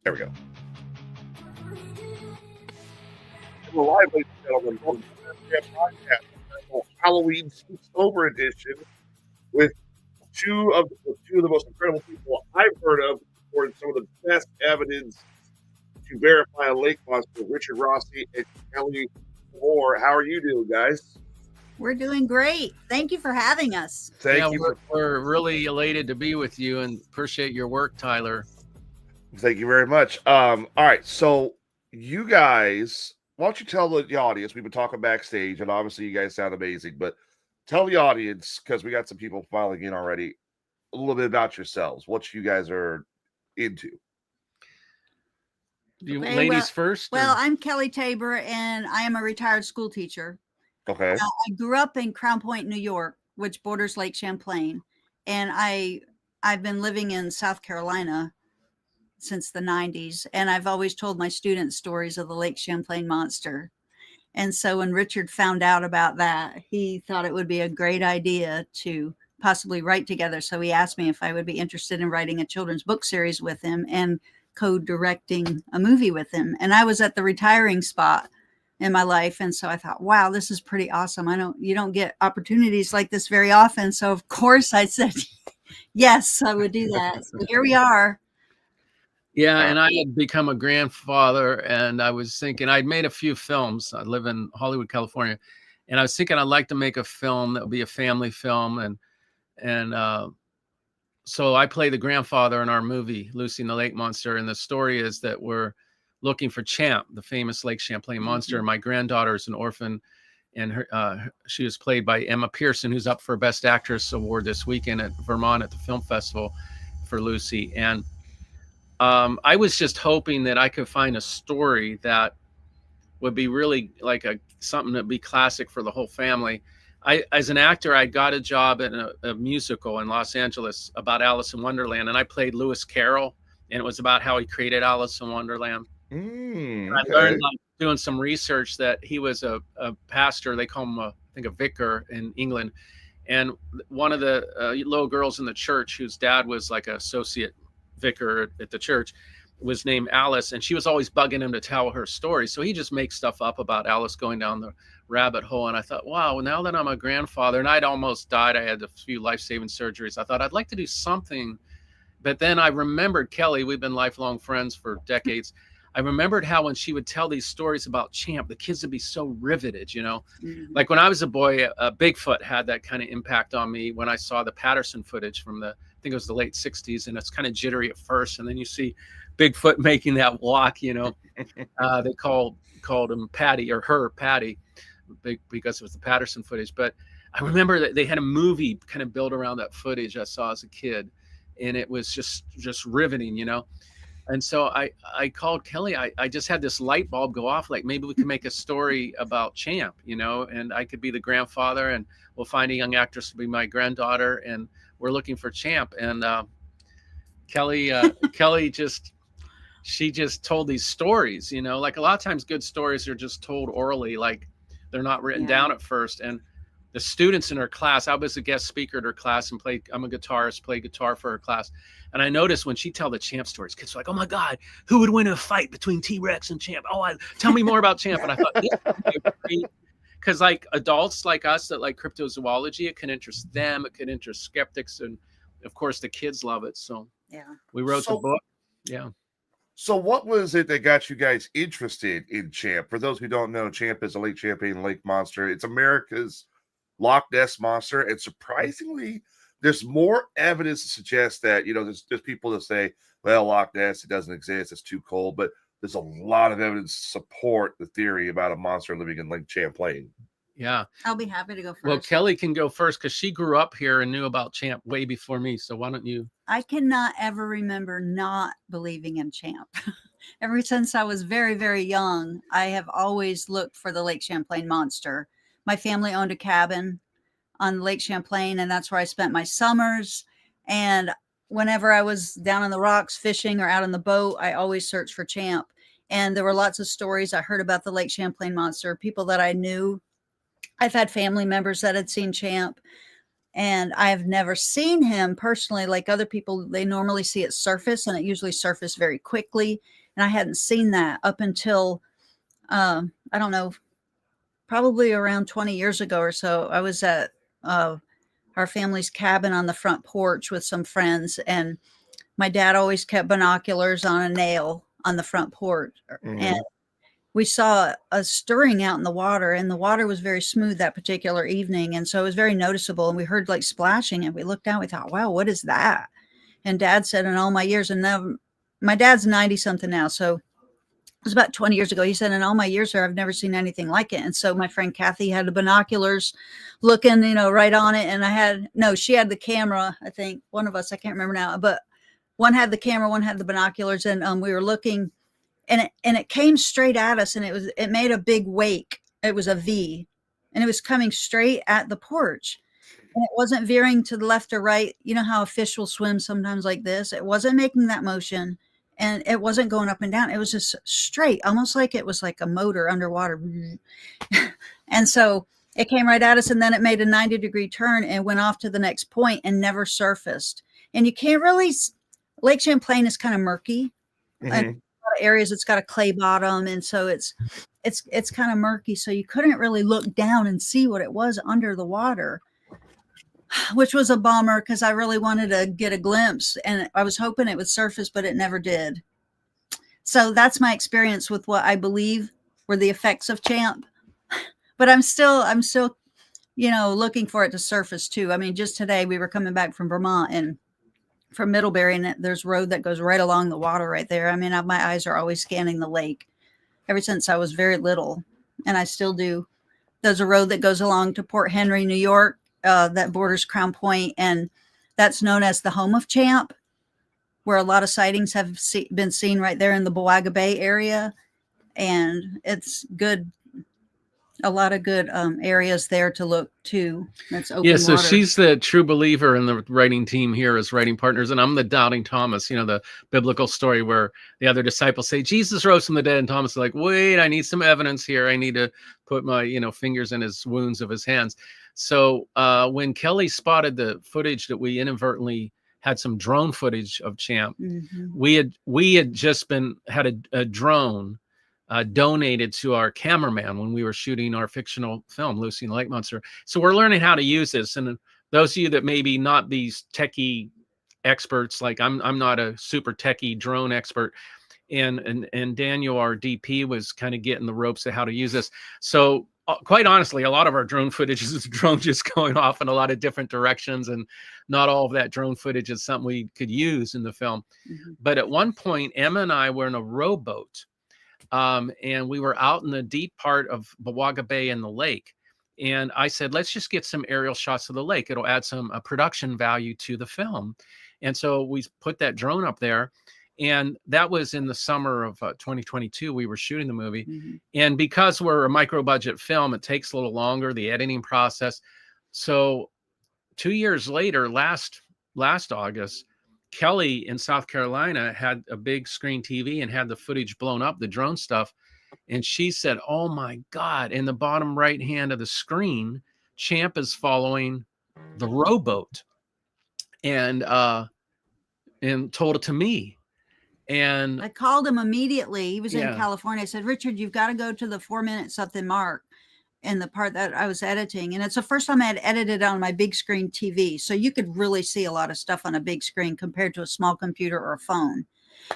There we go. We're live, ladies and gentlemen. Welcome to the podcast, Halloween SpookTober edition, with two of the most incredible people I've heard of for some of the best evidence to verify a lake monster, Richard Rossi and Kelly Tabor. How are you doing, guys? We're doing great. Thank you for having us. Thank you. We're really elated to be with you and appreciate your work, Tyler. Thank you very much. All right, so you guys, why don't you tell the audience? We've been talking backstage, and obviously you guys sound amazing, but tell the audience, because we got some people filing in already, a little bit about yourselves, what you guys are into. Ladies first? Well, I'm Kelly Tabor, and I am a retired school teacher. Okay. I grew up in Crown Point, New York, which borders Lake Champlain, and I've been living in South Carolina since the 90s, and I've always told my students stories of the Lake Champlain monster. And so when Richard found out about that, he thought it would be a great idea to possibly write together. So he asked me if I would be interested in writing a children's book series with him and co-directing a movie with him. And I was at the retiring spot in my life, and so I thought, wow, this is pretty awesome. You don't get opportunities like this very often. So of course I said yes, I would do that. So here we are. Yeah, and I had become a grandfather, and I was thinking, I'd made a few films. I live in Hollywood, California, and I was thinking I'd like to make a film that would be a family film, and so I play the grandfather in our movie, Lucy and the Lake Monster, and the story is that we're looking for Champ, the famous Lake Champlain monster. My granddaughter is an orphan, and she was played by Emma Pearson, who's up for a Best Actress award this weekend at Vermont at the film festival for Lucy. And I was just hoping that I could find a story that would be really like something that'd be classic for the whole family. As an actor, I got a job in a musical in Los Angeles about Alice in Wonderland, and I played Lewis Carroll, and it was about how he created Alice in Wonderland. Okay. I learned, doing some research, that he was a pastor. They call him, I think, a vicar in England. And one of the little girls in the church, whose dad was like an associate vicar at the church, was named Alice, and she was always bugging him to tell her story. So he just makes stuff up about Alice going down the rabbit hole. And I thought, wow, now that I'm a grandfather, and I'd almost died, I had a few life-saving surgeries, I thought I'd like to do something. But then I remembered Kelly. We've been lifelong friends for decades. I remembered how when she would tell these stories about Champ, the kids would be so riveted, you know. Mm-hmm. Like when I was a boy, Bigfoot had that kind of impact on me when I saw the Patterson footage from I think it was the late 60s, and it's kind of jittery at first, and then you see Bigfoot making that walk, you know. They called him Patty, or her Patty, because it was the Patterson footage. But I remember that they had a movie kind of built around that footage I saw as a kid, and it was just riveting, you know. And so I called Kelly. I just had this light bulb go off, like maybe we could make a story about Champ, you know, and I could be the grandfather, and we'll find a young actress to be my granddaughter, and we're looking for Champ. And Kelly she just told these stories, you know, like a lot of times good stories are just told orally, like they're not written down at first. And the students in her class, I was a guest speaker at her class and I'm a guitarist, play guitar for her class. And I noticed when she tell the Champ stories, kids are like, oh my God, who would win a fight between T-Rex and Champ? Oh, tell me more about Champ. And I thought, because like adults like us that like cryptozoology, it can interest them, it can interest skeptics, and of course the kids love it. So yeah, we wrote the book. Yeah. So what was it that got you guys interested in Champ? For those who don't know, Champ is a Lake Champlain lake monster. It's America's Loch Ness monster, and surprisingly, there's more evidence to suggest that, you know, there's people that say, well, Loch Ness, it doesn't exist, it's too cold, but there's a lot of evidence to support the theory about a monster living in Lake Champlain. Yeah, I'll be happy to go first. Well, Kelly can go first because she grew up here and knew about Champ way before me. So why don't you? I cannot ever remember not believing in Champ. Ever since I was very, very young, I have always looked for the Lake Champlain monster. My family owned a cabin on Lake Champlain, and that's where I spent my summers. And whenever I was down on the rocks fishing or out on the boat, I always searched for Champ. And there were lots of stories I heard about the Lake Champlain monster, people that I knew. I've had family members that had seen Champ. And I have never seen him personally. Like other people, they normally see it surface, and it usually surfaces very quickly. And I hadn't seen that up until, I don't know, probably around 20 years ago or so. I was at our family's cabin on the front porch with some friends, and my dad always kept binoculars on a nail on the front porch. And we saw a stirring out in the water, and the water was very smooth that particular evening. And so it was very noticeable. And we heard like splashing, and we looked out, we thought, wow, what is that? And Dad said, in all my years, and now my dad's 90 something now. So it was about 20 years ago. He said, in all my years here, I've never seen anything like it. And so my friend Kathy had the binoculars looking, right on it. And she had the camera. I think one of us, I can't remember now, but one had the camera, one had the binoculars, and we were looking. And it came straight at us, and it made a big wake. It was a V, and it was coming straight at the porch, and it wasn't veering to the left or right. You know how a fish will swim sometimes like this? It wasn't making that motion, and it wasn't going up and down. It was just straight, almost like it was like a motor underwater. And so it came right at us, and then it made a 90-degree turn and went off to the next point and never surfaced. And you can't really, Lake Champlain is kind of murky. And areas it's got a clay bottom, and so it's kind of murky, so you couldn't really look down and see what it was under the water, which was a bummer because I really wanted to get a glimpse, and I was hoping it would surface, but it never did. So that's my experience with what I believe were the effects of Champ. But I'm still looking for it to surface too. I mean, just today we were coming back from Vermont, and from Middlebury, and there's road that goes right along the water right there. I mean, my eyes are always scanning the lake ever since I was very little, and I still do. There's a road that goes along to Port Henry, New York, that borders Crown Point, and that's known as the home of Champ, where a lot of sightings have been seen right there in the Boaga Bay area, and it's good. A lot of good areas there to look to. That's open Yeah, so water. she's the true believer in the writing team here as writing partners, and I'm the doubting Thomas, the biblical story where the other disciples say Jesus rose from the dead, and Thomas is like, wait, I need some evidence here. I need to put my fingers in his wounds of his hands. So when Kelly spotted the footage that we inadvertently had some drone footage of Champ, we had just had a drone donated to our cameraman when we were shooting our fictional film, Lucy and the Lake Monster. So we're learning how to use this. And those of you that maybe not these techie experts, like I'm not a super techie drone expert, and Daniel, our DP, was kind of getting the ropes of how to use this. So quite honestly, a lot of our drone footage is drone just going off in a lot of different directions, and not all of that drone footage is something we could use in the film. But at one point, Emma and I were in a rowboat, and we were out in the deep part of Boaga Bay in the lake. And I said, let's just get some aerial shots of the lake. It'll add some production value to the film. And so we put that drone up there. And that was in the summer of 2022. We were shooting the movie. And because we're a micro budget film, it takes a little longer, the editing process. So 2 years later, last August, Kelly in South Carolina had a big screen TV and had the footage blown up, the drone stuff. And she said, oh my God, in the bottom right hand of the screen, Champ is following the rowboat, and told it to me. And I called him immediately. He was in California. I said, Richard, you've got to go to the 4-minute something mark in the part that I was editing. And it's the first time I had edited on my big screen TV. So you could really see a lot of stuff on a big screen compared to a small computer or a phone.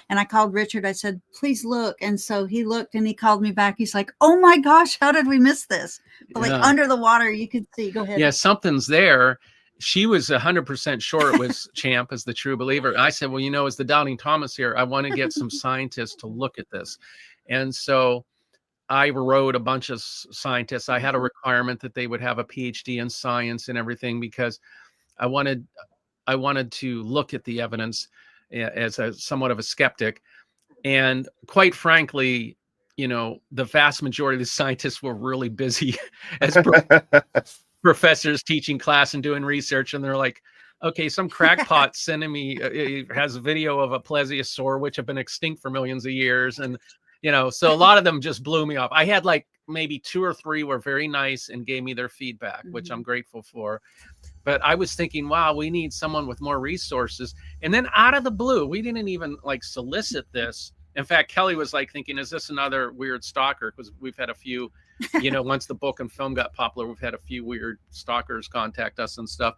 And I called Richard. I said, please look. And so he looked and he called me back. He's like, oh my gosh, how did we miss this? But like under the water, you could see. Go ahead. Yeah, something's there. She was 100% sure it was Champ as the true believer. I said, well, as the doubting Thomas here, I want to get some scientists to look at this. And so I wrote a bunch of scientists. I had a requirement that they would have a PhD in science and everything, because I wanted to look at the evidence as somewhat of a skeptic. And quite frankly, the vast majority of the scientists were really busy as professors teaching class and doing research. And they're like, okay, some crackpot sending me has a video of a plesiosaur, which have been extinct for millions of years. And, so a lot of them just blew me off. I had like maybe 2 or 3 were very nice and gave me their feedback, which I'm grateful for. But I was thinking, wow, we need someone with more resources. And then out of the blue, we didn't even like solicit this. In fact, Kelly was like thinking, is this another weird stalker? Because we've had a few, you know, once the book and film got popular, we've had a few weird stalkers contact us and stuff.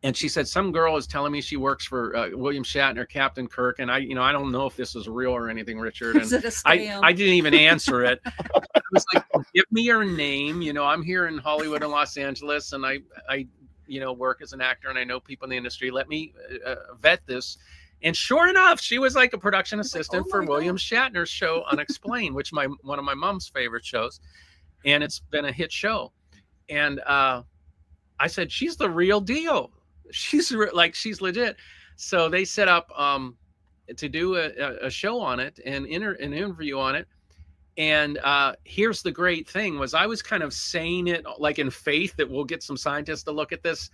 And she said, some girl is telling me she works for William Shatner, Captain Kirk. And I don't know if this is real or anything, Richard. And Is it a scam? I didn't even answer it. I was like, give me your name. You know, I'm here in Hollywood and Los Angeles, and I work as an actor, and I know people in the industry. Let me vet this. And sure enough, she was like a production assistant for William Shatner's show Unexplained, which one of my mom's favorite shows, and it's been a hit show. And I said, she's the real deal. She's legit. So they set up to do a show on it and an interview on it. And here's the great thing was I was kind of saying it like in faith that we'll get some scientists to look at this.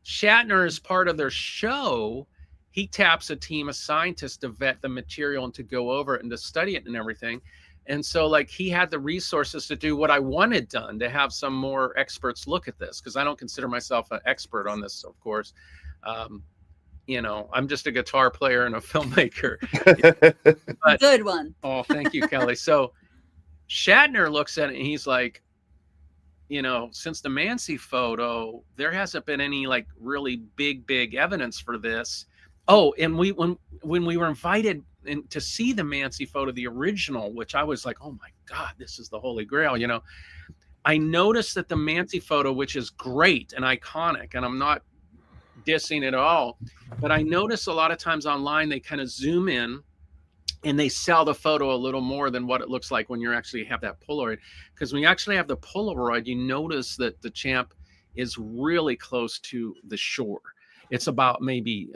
Shatner, is part of their show, he taps a team of scientists to vet the material and to go over it and to study it and everything. And so like he had the resources to do what I wanted done, to have some more experts look at this, because I don't consider myself an expert on this, of course. I'm just a guitar player and a filmmaker. But, good one. Oh, thank you, Kelly. So Shatner looks at it and he's like, since the Mancy photo, there hasn't been any like really big evidence for this. Oh, and when we were invited to see the Mancy photo, the original, which I was like, oh my God, this is the Holy Grail, I noticed that the Mancy photo, which is great and iconic, and I'm not dissing it all, but I notice a lot of times online, they kind of zoom in and they sell the photo a little more than what it looks like when you actually have that Polaroid. Because when you actually have the Polaroid, you notice that the champ is really close to the shore. It's about maybe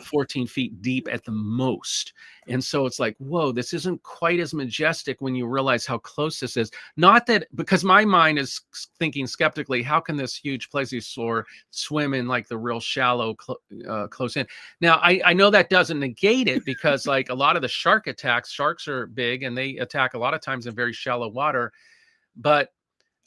14 feet deep at the most. And so it's like, whoa, this isn't quite as majestic when you realize how close this is. Not that, because my mind is thinking skeptically, how can this huge plesiosaur swim in like the real shallow, close in? Now, I know that doesn't negate it, because like a lot of the shark attacks, sharks are big and they attack a lot of times in very shallow water. But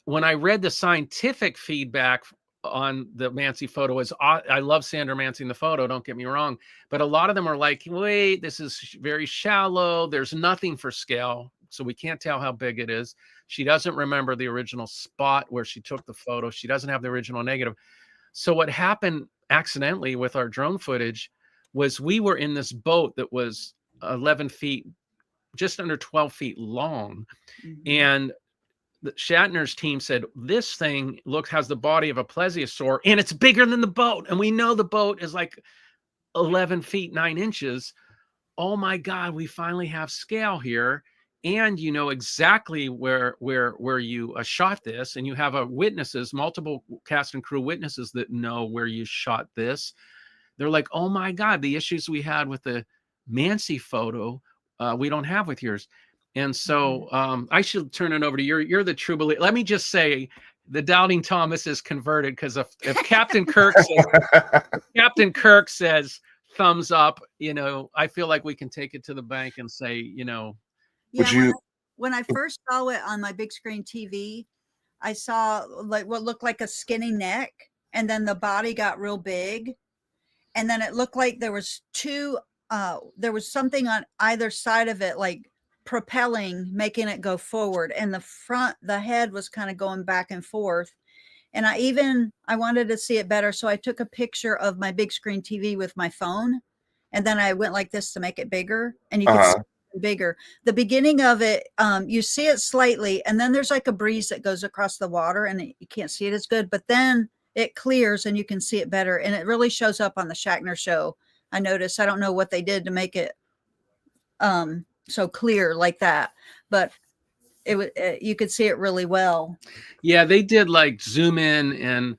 when I read the scientific feedback on the Mancy photo, I love Sandra Mancy in the photo, don't get me wrong, but a lot of them are like, wait, this is very shallow. There's nothing for scale, so we can't tell how big it is. She doesn't remember the original spot where she took the photo. She doesn't have the original negative. So what happened accidentally with our drone footage was we were in this boat that was 11 feet, just under 12 feet long. Mm-hmm. And Shatner's team said, this thing has the body of a plesiosaur and it's bigger than the boat. And we know the boat is like 11 feet, 9 inches. Oh my God, we finally have scale here. And you know exactly where you shot this. And you have witnesses, multiple cast and crew witnesses that know where you shot this. They're like, oh my God, the issues we had with the Mancy photo, we don't have with yours. And so I should turn it over to you. You're the true believer. Let me just say, the doubting Thomas is converted, because if Captain Kirk says thumbs up, I feel like we can take it to the bank and say, Yeah, when I first saw it on my big screen TV, I saw like what looked like a skinny neck, and then the body got real big, and then it looked like there was something on either side of it, like propelling, making it go forward, and the head was kind of going back and forth. And I wanted to see it better, so I took a picture of my big screen TV with my phone, and then I went like this to make it bigger, and you can see it bigger. The beginning of it, you see it slightly, and then there's like a breeze that goes across the water, and you can't see it as good, but then it clears and you can see it better, and it really shows up on the Shatner show. I noticed. I don't know what they did to make it so clear like that, but you could see it really well. Yeah, they did like zoom in, and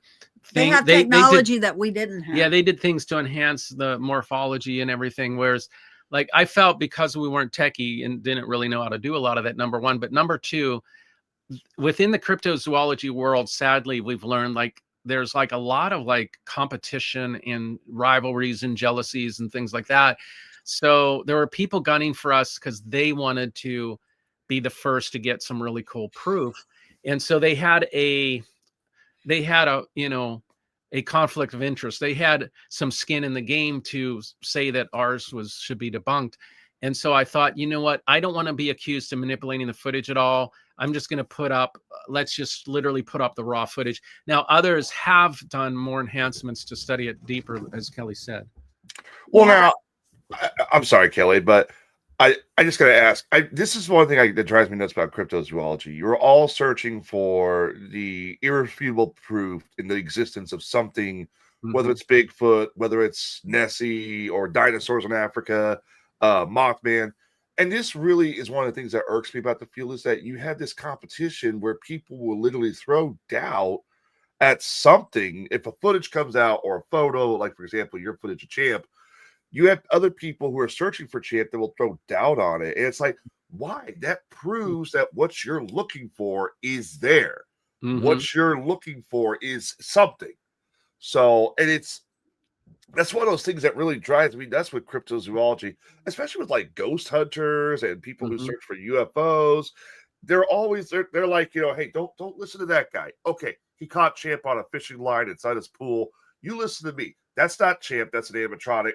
they have technology that we didn't have. Yeah, they did things to enhance the morphology and everything, whereas like I felt, because we weren't techie and didn't really know how to do a lot of that, number one. But number two, within the cryptozoology world, sadly, we've learned like there's like a lot of like competition and rivalries and jealousies and things like that. So there were people gunning for us because they wanted to be the first to get some really cool proof. And so they had they had a conflict of interest. They had some skin in the game to say that ours should be debunked. And so I thought, you know what? I don't want to be accused of manipulating the footage at all. I'm just going to let's just literally put up the raw footage. Now, others have done more enhancements to study it deeper, as Kelly said. Well, now, I'm sorry, Kelly, but I just got to ask. This is one thing that drives me nuts about cryptozoology. You're all searching for the irrefutable proof in the existence of something, whether it's Bigfoot, whether it's Nessie or dinosaurs in Africa, Mothman. And this really is one of the things that irks me about the field, is that you have this competition where people will literally throw doubt at something. If a footage comes out or a photo, like, for example, your footage of Champ, you have other people who are searching for Champ that will throw doubt on it. And it's like, why? That proves that what you're looking for is there. What you're looking for is something. So, and that's one of those things that really drives me nuts with cryptozoology, especially with like ghost hunters and people who search for UFOs. They're always they're like, hey, don't listen to that guy. Okay, he caught Champ on a fishing line inside his pool. You listen to me. That's not Champ. That's an animatronic.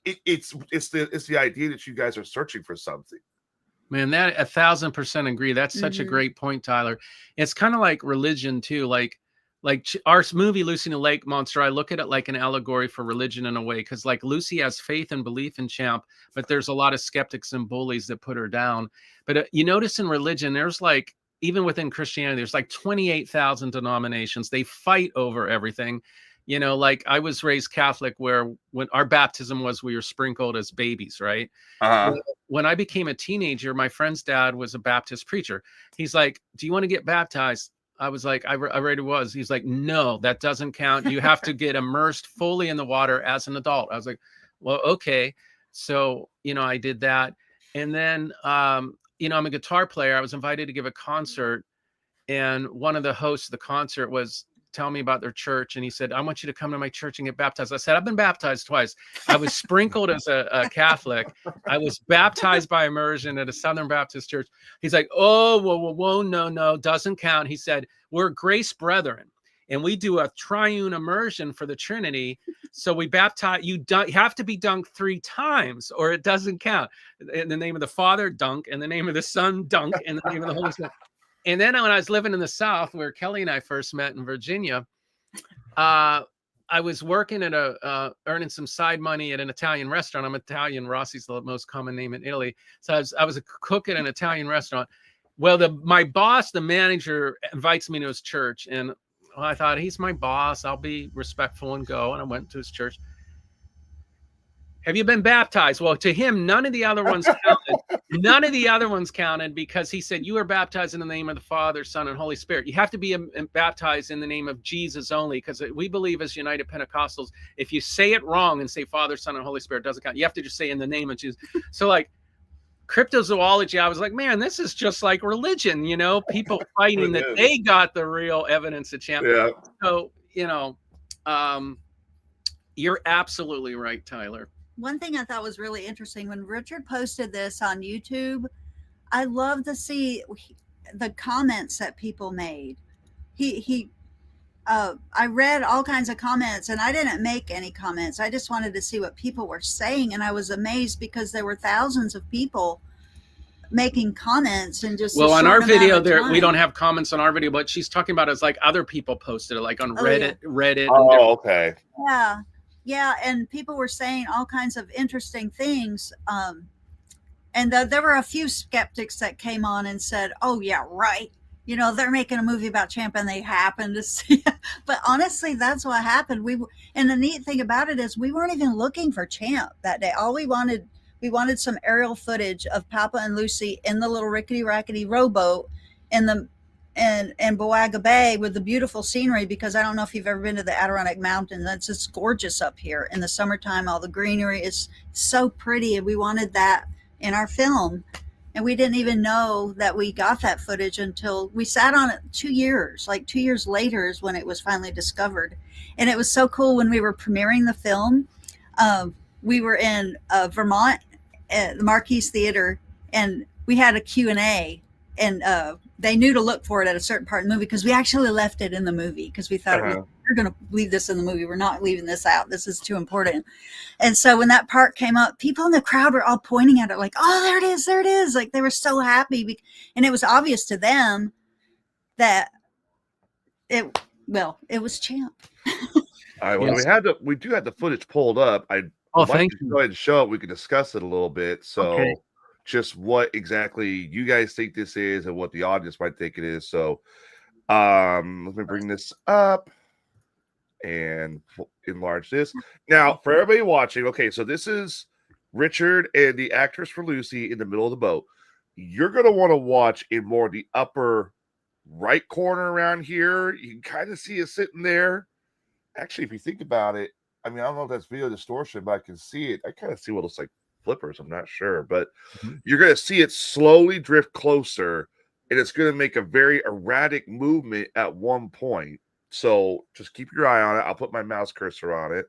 It's the idea that you guys are searching for something. Man, that 1,000% agree. That's such a great point, Tyler. It's kind of like religion too. Like our movie Lucy and the Lake Monster, I look at it like an allegory for religion in a way, because like Lucy has faith and belief in Champ, but there's a lot of skeptics and bullies that put her down. But you notice in religion, there's like, even within Christianity, there's like 28,000 denominations. They fight over everything. Like I was raised Catholic, where when our baptism was, we were sprinkled as babies, right? When I became a teenager, my friend's dad was a Baptist preacher. He's like, do you want to get baptized? I was like, I already was. He's like, no, that doesn't count. You have to get immersed fully in the water as an adult. I was like, well, okay. So, I did that. And then, I'm a guitar player. I was invited to give a concert, and one of the hosts of the concert was telling me about their church. And he said, I want you to come to my church and get baptized. I said, I've been baptized twice. I was sprinkled as a Catholic. I was baptized by immersion at a Southern Baptist church. He's like, oh, whoa, no, doesn't count. He said, we're grace brethren, and we do a triune immersion for the Trinity. So we baptize, you have to be dunked 3 times or it doesn't count. In the name of the Father, dunk. In the name of the Son, dunk. In the name of the Holy Spirit. And then when I was living in the South, where Kelly and I first met in Virginia, I was working at earning some side money at an Italian restaurant. I'm Italian. Rossi's the most common name in Italy. So I was a cook at an Italian restaurant. Well, my boss, the manager, invites me to his church. And I thought, he's my boss. I'll be respectful and go. And I went to his church. Have you been baptized? Well, to him, none of the other ones counted. None of the other ones counted, because he said, you are baptized in the name of the Father, Son, and Holy Spirit. You have to be baptized in the name of Jesus only, because we believe as United Pentecostals, if you say it wrong and say Father, Son, and Holy Spirit, it doesn't count. You have to just say in the name of Jesus. So like cryptozoology, I was like, man, this is just like religion, people fighting that they got the real evidence of Champ. Yeah. So, you're absolutely right, Tyler. One thing I thought was really interesting, when Richard posted this on YouTube, I love to see the comments that people made. I read all kinds of comments, and I didn't make any comments. I just wanted to see what people were saying, and I was amazed because there were thousands of people making comments and just on our video there, we don't have comments on our video, but she's talking about it as like other people posted it, like on Reddit. Oh, okay. Yeah, and people were saying all kinds of interesting things. And there were a few skeptics that came on and said, oh, yeah, right. They're making a movie about Champ and they happened to see it. But honestly, that's what happened. And the neat thing about it is we weren't even looking for Champ that day. All we wanted some aerial footage of Papa and Lucy in the little rickety-rackety rowboat in Boaga Bay with the beautiful scenery, because I don't know if you've ever been to the Adirondack Mountains. That's just gorgeous up here in the summertime. All the greenery is so pretty, and we wanted that in our film. And we didn't even know that we got that footage until we sat on it 2 years. Like 2 years later is when it was finally discovered. And it was so cool when we were premiering the film. We were in Vermont at the Marquise Theater, and we had a Q&A. they knew to look for it at a certain part in the movie because we actually left it in the movie because we thought we're going to leave this in the movie. We're not leaving this out. This is too important. And so when that part came up, people in the crowd were all pointing at it like, oh, there it is. There it is. Like they were so happy. And it was obvious to them that it was Champ. All right, well, Yes. we do have the footage pulled up. I Oh, would like thank to you. go ahead and show it. We can discuss it a little bit. So, Okay. just what exactly you guys think this is and what the audience might think it is. So, let me bring this up and enlarge this. Now, for everybody watching, okay, so this is Richard and the actress for Lucy in the middle of the boat. You're going to want to watch in more the upper right corner around here. You can kind of see it sitting there. Actually, if you think about it, I mean, I don't know if that's video distortion, but I can see it. I kind of see what looks like flippers. I'm not sure, but you're going to see it slowly drift closer, and it's going to make a very erratic movement at one point. So just keep your eye on it. I'll put my mouse cursor on it.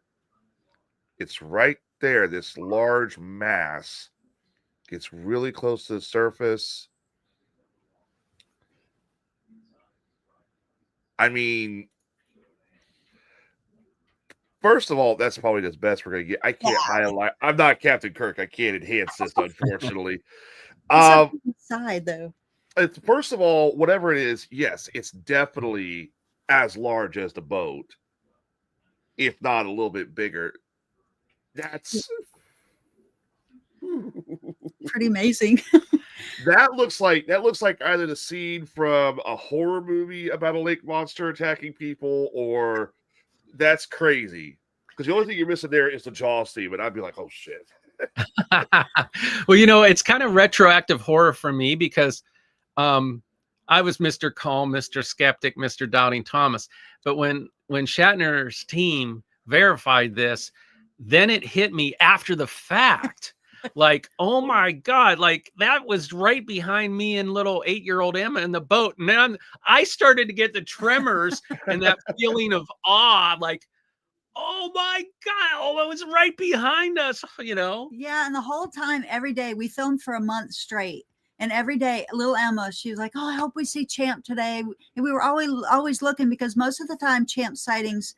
It's right there. This large mass gets really close to the surface. I mean, first of all, that's probably the best we're gonna get. I can't highlight. I'm not Captain Kirk. I can't enhance this, unfortunately. Side though. It's first of all, whatever it is, yes, it's definitely as large as the boat, if not a little bit bigger. That's pretty amazing. that looks like either the scene from a horror movie about a lake monster attacking people, or that's crazy. Because the only thing you're missing there is the jaw scene, and I'd be like, oh shit. Well, it's kind of retroactive horror for me because I was Mr. Calm, Mr. Skeptic, Mr. Doubting Thomas. But when Shatner's team verified this, then it hit me after the fact. Like, oh my God, like that was right behind me and little 8-year-old Emma in the boat. And then I started to get the tremors and that feeling of awe, like, oh my God, oh, it was right behind us, Yeah, and the whole time, every day, we filmed for a month straight. And every day, little Emma, she was like, oh, I hope we see Champ today. And we were always looking because most of the time, Champ sightings,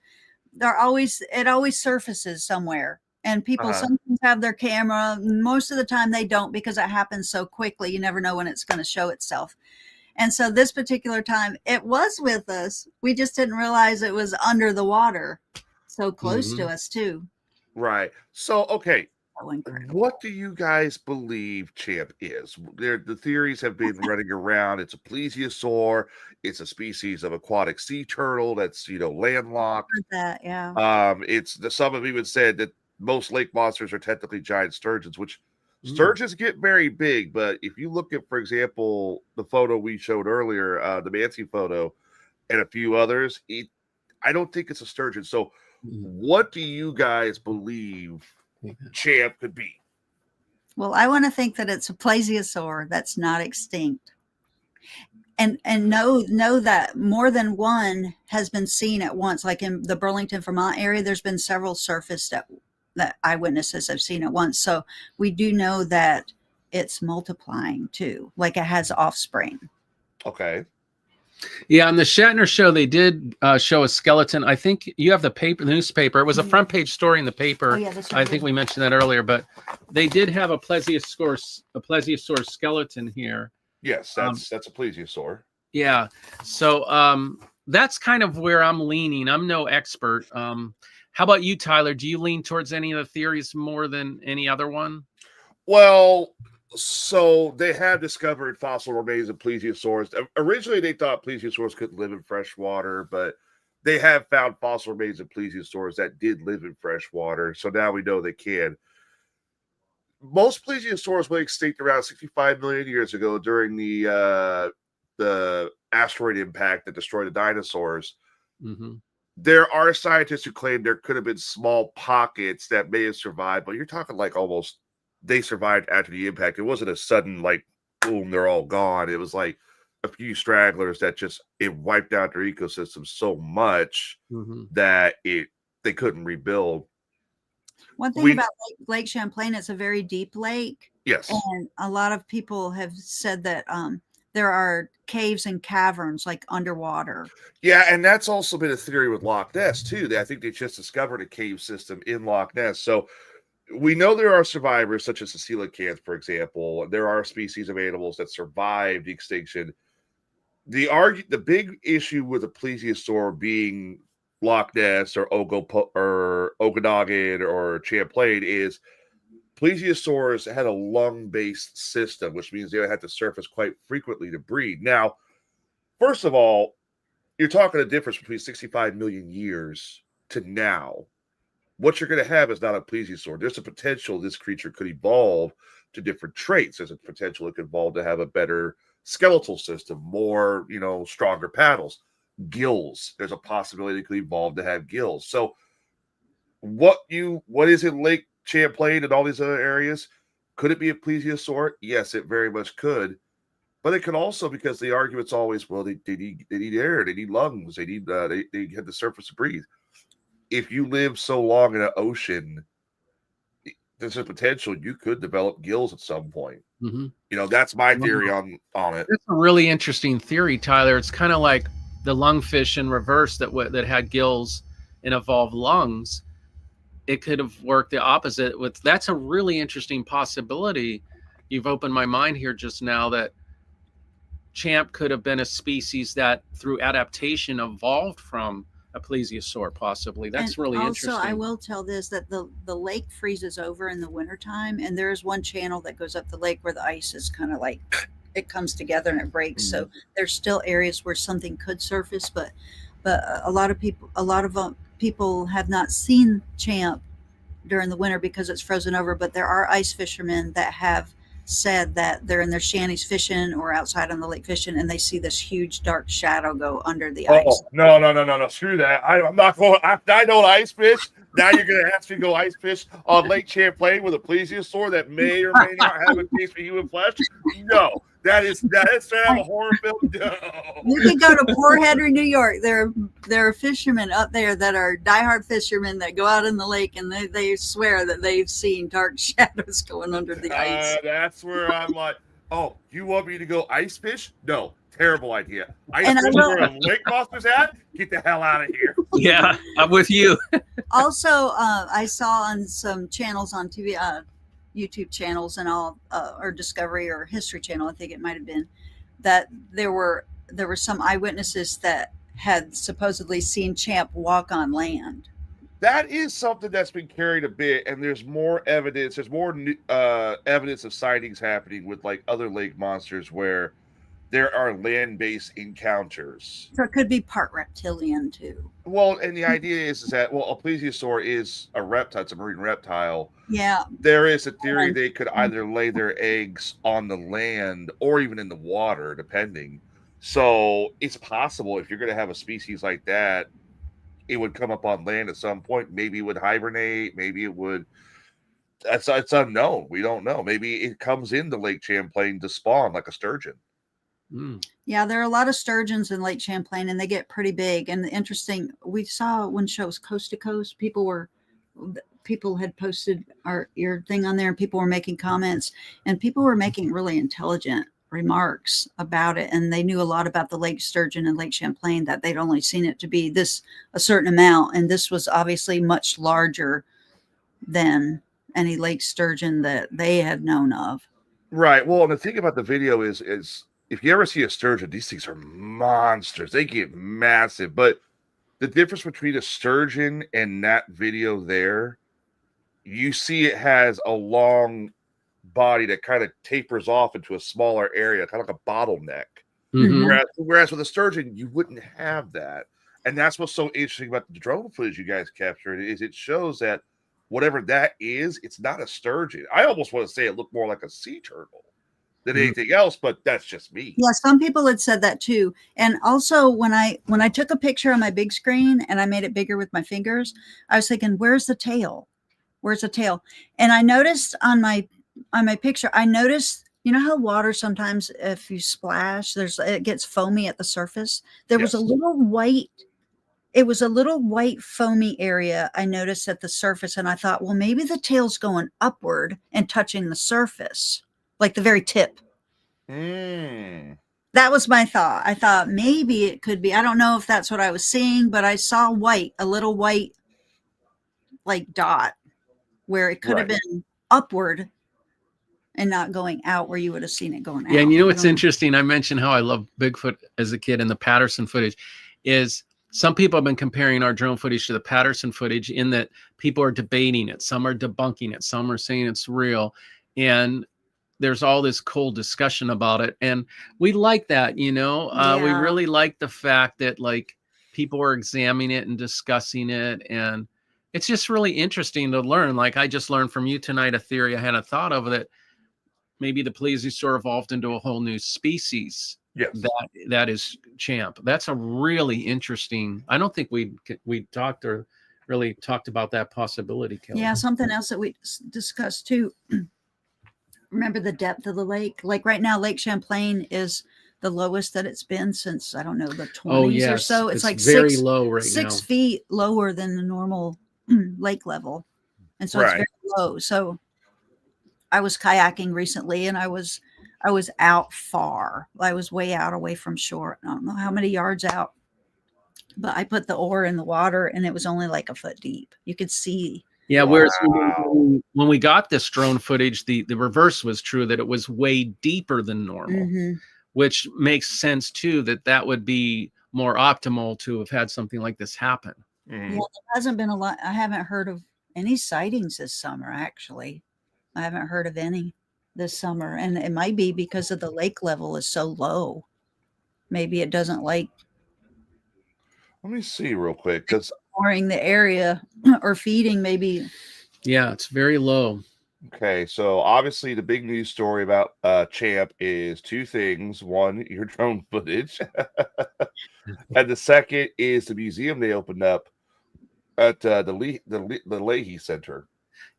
it always surfaces somewhere. And people sometimes have their camera. Most of the time they don't because it happens so quickly. You never know when it's going to show itself. And so this particular time, it was with us. We just didn't realize it was under the water, so close to us too. Right. So, okay. So incredible. What do you guys believe Champ is? The theories have been running around. It's a plesiosaur. It's a species of aquatic sea turtle that's, landlocked. That, yeah. Some have even said that most lake monsters are technically giant sturgeons, which sturgeons get very big. But if you look at, for example, the photo we showed earlier, the Mancy photo, and a few others, I don't think it's a sturgeon. So what do you guys believe Champ could be? Well, I want to think that it's a plesiosaur that's not extinct. And know that more than one has been seen at once. Like in the Burlington, Vermont area, there's been several surfaced that eyewitnesses have seen at once. So we do know that it's multiplying too, like it has offspring. Okay. Yeah, on the Shatner show, they did show a skeleton. I think you have the newspaper. It was a front page story in the paper. Oh, yeah, that's right. I think we mentioned that earlier, but they did have a plesiosaur skeleton here. Yes, that's a plesiosaur. Yeah. So that's kind of where I'm leaning. I'm no expert. How about you, Tyler? Do you lean towards any of the theories more than any other one? Well, so they have discovered fossil remains of plesiosaurs. Originally, they thought plesiosaurs couldn't live in fresh water, but they have found fossil remains of plesiosaurs that did live in fresh water. So now we know they can. Most plesiosaurs went extinct around 65 million years ago during the asteroid impact that destroyed the dinosaurs. Mm-hmm. There are scientists who claim there could have been small pockets that may have survived, but you're talking like almost they survived after the impact. It wasn't a sudden like boom, they're all gone. It was like a few stragglers that it wiped out their ecosystem so much that they couldn't rebuild. One thing about Lake Champlain, it's a very deep lake. Yes. And a lot of people have said that there are caves and caverns like underwater. Yeah, and that's also been a theory with Loch Ness too. I think they just discovered a cave system in Loch Ness. So we know there are survivors, such as the coelacanth, for example. There are species of animals that survived extinction. The big issue with the plesiosaur being Loch Ness or Okanagan or Champlain is plesiosaurs had a lung-based system, which means they had to surface quite frequently to breed. Now, first of all, you're talking a difference between 65 million years to now. What you're going to have is not a plesiosaur. There's a potential this creature could evolve to different traits. There's a potential it could evolve to have a better skeletal system, more, stronger paddles, gills. There's a possibility it could evolve to have gills. So what is in Lake Champlain and all these other areas? Could it be a plesiosaur? Yes, it very much could. But it could also, because the argument's always, well, they need air, they need lungs, they need they have the surface to breathe. If you live so long in an ocean, there's a potential you could develop gills at some point. Mm-hmm. That's my theory on it. It's a really interesting theory, Tyler. It's kind of like the lungfish in reverse that had gills and evolved lungs. It could have worked the opposite. That's a really interesting possibility. You've opened my mind here just now that Champ could have been a species that through adaptation evolved from a plesiosaur, possibly. That's really interesting. Also, I will tell this, that the lake freezes over in the wintertime, and there is one channel that goes up the lake where the ice is kind of like, it comes together and it breaks. Mm-hmm. So there's still areas where something could surface, but a lot of people have not seen Champ during the winter because it's frozen over. But there are ice fishermen that have said that they're in their shanties fishing or outside on the lake fishing, and they see this huge dark shadow go under the ice. No, screw that. I'm not going. I don't ice fish. Now you're going to ask me to go ice fish on Lake Champlain with a plesiosaur that may or may not have a taste for human flesh. No, that's a horror film. No. You can go to Port Henry, New York. There are fishermen up there that are diehard fishermen that go out in the lake, and they swear that they've seen dark shadows going under the ice. That's where I'm like, oh, you want me to go ice fish? No. Terrible idea. Ice fish where a lake monster's at? Get the hell out of here. Yeah, I'm with you. Also, I saw on some channels on TV, YouTube channels and all, or Discovery or History Channel, I think it might have been, that there were some eyewitnesses that had supposedly seen Champ walk on land. That is something that's been carried a bit, and there's more evidence. There's more evidence of sightings happening with like other lake monsters where there are land-based encounters. So it could be part reptilian too. Well, and the idea is that, well, a plesiosaur is a reptile. It's a marine reptile. Yeah. There is a theory they could either lay their eggs on the land or even in the water, depending. So it's possible if you're going to have a species like that, it would come up on land at some point. Maybe it would hibernate. Maybe it would. It's unknown. We don't know. Maybe it comes into Lake Champlain to spawn like a sturgeon. Yeah, there are a lot of sturgeons in Lake Champlain, and they get pretty big. And interesting, we saw one show was Coast to Coast. People had posted your thing on there, and people were making comments, and people were making really intelligent remarks about it. And they knew a lot about the lake sturgeon in Lake Champlain, that they'd only seen it to be a certain amount, and this was obviously much larger than any lake sturgeon that they had known of. Right. Well, and the thing about the video is if you ever see a sturgeon, these things are monsters. They get massive. But the difference between a sturgeon and that video there, you see it has a long body that kind of tapers off into a smaller area, kind of like a bottleneck. Mm-hmm. Whereas with a sturgeon, you wouldn't have that. And that's what's so interesting about the drone footage you guys captured, is it shows that whatever that is, it's not a sturgeon. I almost want to say it looked more like a sea turtle than anything else, but that's just me. Yeah, some people had said that too. And also when I took a picture on my big screen and I made it bigger with my fingers, I was thinking, where's the tail? Where's the tail? And I noticed on my picture, you know how water sometimes, if you splash, it gets foamy at the surface. There was a little white foamy area I noticed at the surface, and I thought, well, maybe the tail's going upward and touching the surface, like the very tip. that was my thought. I thought maybe it could be. I don't know if that's what I was seeing, but I saw a little white like dot where it could have been upward and not going out where you would have seen it going out. Yeah, and you know what's interesting? I mentioned how I loved Bigfoot as a kid, and the Patterson footage is some people have been comparing our drone footage to the Patterson footage in that people are debating it. Some are debunking it. Some are saying it's real. And there's all this cool discussion about it. And we like that, you know, we really like the fact that like people are examining it and discussing it. And it's just really interesting to learn. Like I just learned from you tonight, a theory I hadn't thought of, that maybe the plesiosaur evolved into a whole new species. Yes. That is champ. That's a really interesting. I don't think we talked or really talked about that possibility, Kelly. Yeah, something else that we discussed too. Remember the depth of the lake? Like right now, Lake Champlain is the lowest that it's been since, I don't know, the 20s or so. It's like very low right now. 6 feet lower than the normal lake level. And so it's very low. So I was kayaking recently and I was out far. I was way out away from shore. I don't know how many yards out, but I put the oar in the water and it was only like a foot deep. You could see. Yeah. Whereas when we got this drone footage, the reverse was true, that it was way deeper than normal, which makes sense too, that would be more optimal to have had something like this happen. Yeah, there hasn't been a lot. I haven't heard of any sightings this summer, actually. I haven't heard of any this summer, and it might be because of the lake level is so low. Maybe it doesn't like. Let me see real quick, because exploring the area or feeding maybe. Yeah, it's very low. Okay, so obviously the big news story about Champ is two things. One, your drone footage, and the second is the museum they opened up at the Leahy Center.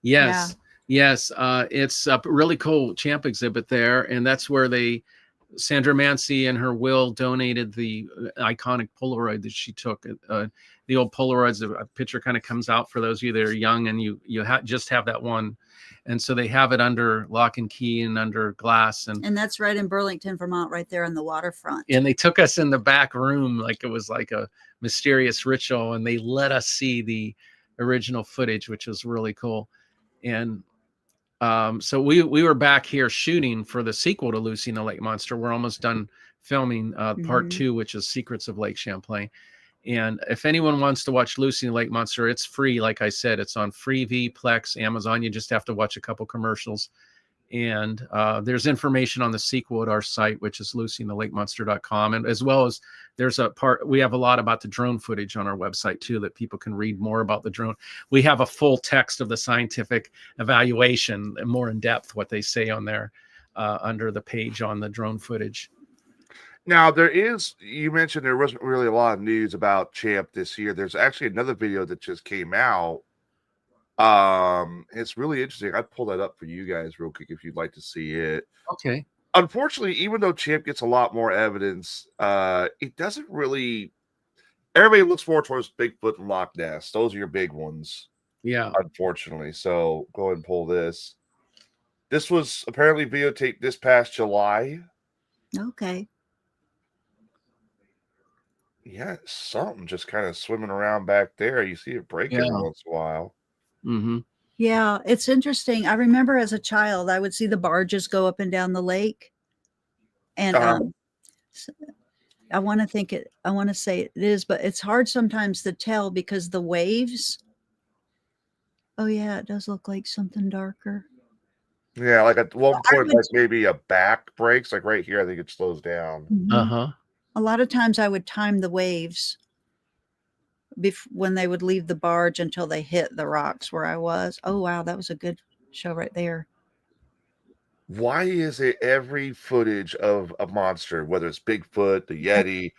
Yes. Yeah. Yes, it's a really cool Champ exhibit there, and that's where Sandra Mancy and her will donated the iconic Polaroid that she took. The old Polaroids, a picture kind of comes out for those of you that are young, and you just have that one, and so they have it under lock and key and under glass, and that's right in Burlington, Vermont, right there on the waterfront. And they took us in the back room like it was like a mysterious ritual, and they let us see the original footage, which was really cool, and. So we were back here shooting for the sequel to Lucy and the Lake Monster. We're almost done filming part 2, which is Secrets of Lake Champlain. And if anyone wants to watch Lucy and the Lake Monster, it's free. Like I said, it's on Freevee, Plex, Amazon. You just have to watch a couple commercials. And there's information on the sequel at our site, which is lucyandthelakemonster.com. And as well as there's we have a lot about the drone footage on our website too, that people can read more about the drone. We have a full text of the scientific evaluation and more in depth what they say on there under the page on the drone footage. Now you mentioned there wasn't really a lot of news about Champ this year. There's actually another video that just came out. It's really interesting. I'd pull that up for you guys real quick if you'd like to see it. Okay. Unfortunately, even though Champ gets a lot more evidence, it doesn't really. Everybody looks more towards Bigfoot and Loch Ness. Those are your big ones. Yeah. Unfortunately, so go ahead and pull this. This was apparently videotaped this past July. Okay. Yeah, something just kind of swimming around back there. You see it break every once in a while. Mm-hmm. Yeah, it's interesting. I remember as a child, I would see the barges go up and down the lake. And I want to say it is, but it's hard sometimes to tell because the waves. Oh, yeah, it does look like something darker. Yeah, like at one point, like maybe a back breaks, like right here, I think it slows down. Uh-huh. A lot of times I would time the waves when they would leave the barge until they hit the rocks where I was. Oh, wow, that was a good show right there. Why is it every footage of a monster, whether it's Bigfoot, the Yeti,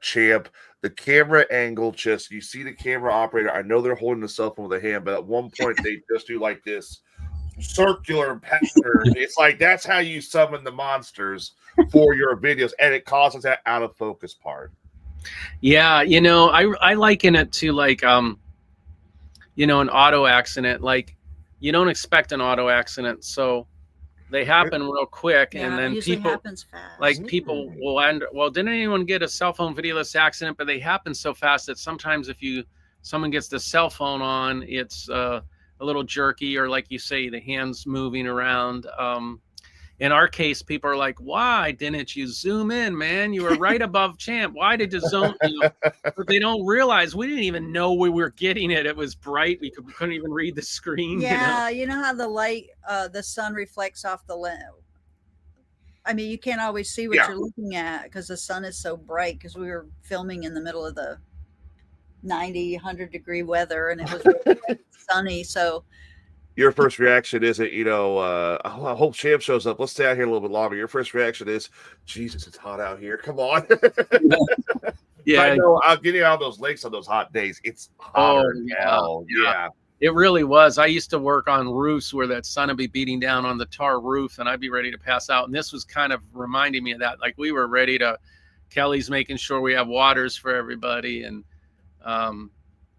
Champ, the camera angle, you see the camera operator, I know they're holding the cell phone with a hand, but at one point they just do like this circular pattern. It's like that's how you summon the monsters for your videos, and it causes that out of focus part. Yeah, I liken it to like an auto accident. Like you don't expect an auto accident, so They happen real quick, Yeah, and it then usually people happens fast. like people will end. Well, didn't anyone get a cell phone videoless accident? But they happen so fast that sometimes if someone gets the cell phone on, it's a little jerky, or like you say, the hands moving around. In our case, people are like, "Why didn't you zoom in, man? You were right above champ. Why did you zoom?" But they don't realize we didn't even know we were getting it. It was bright. We couldn't even read the screen. Yeah, you know how the light, the sun reflects off the lens. I mean, you can't always see what Yeah. you're looking at because the sun is so bright, because we were filming in the middle of the 90, 100-degree weather, and it was really sunny. So Your first reaction isn't, I hope Champ shows up. Let's stay out here a little bit longer. Your first reaction is, Jesus, it's hot out here. Come on. Yeah, I know. I'll get you out those lakes on those hot days. It's hotter than hell. Yeah. It really was. I used to work on roofs where that sun would be beating down on the tar roof, and I'd be ready to pass out. And this was kind of reminding me of that. Like, we were ready to. Kelly's making sure we have waters for everybody, and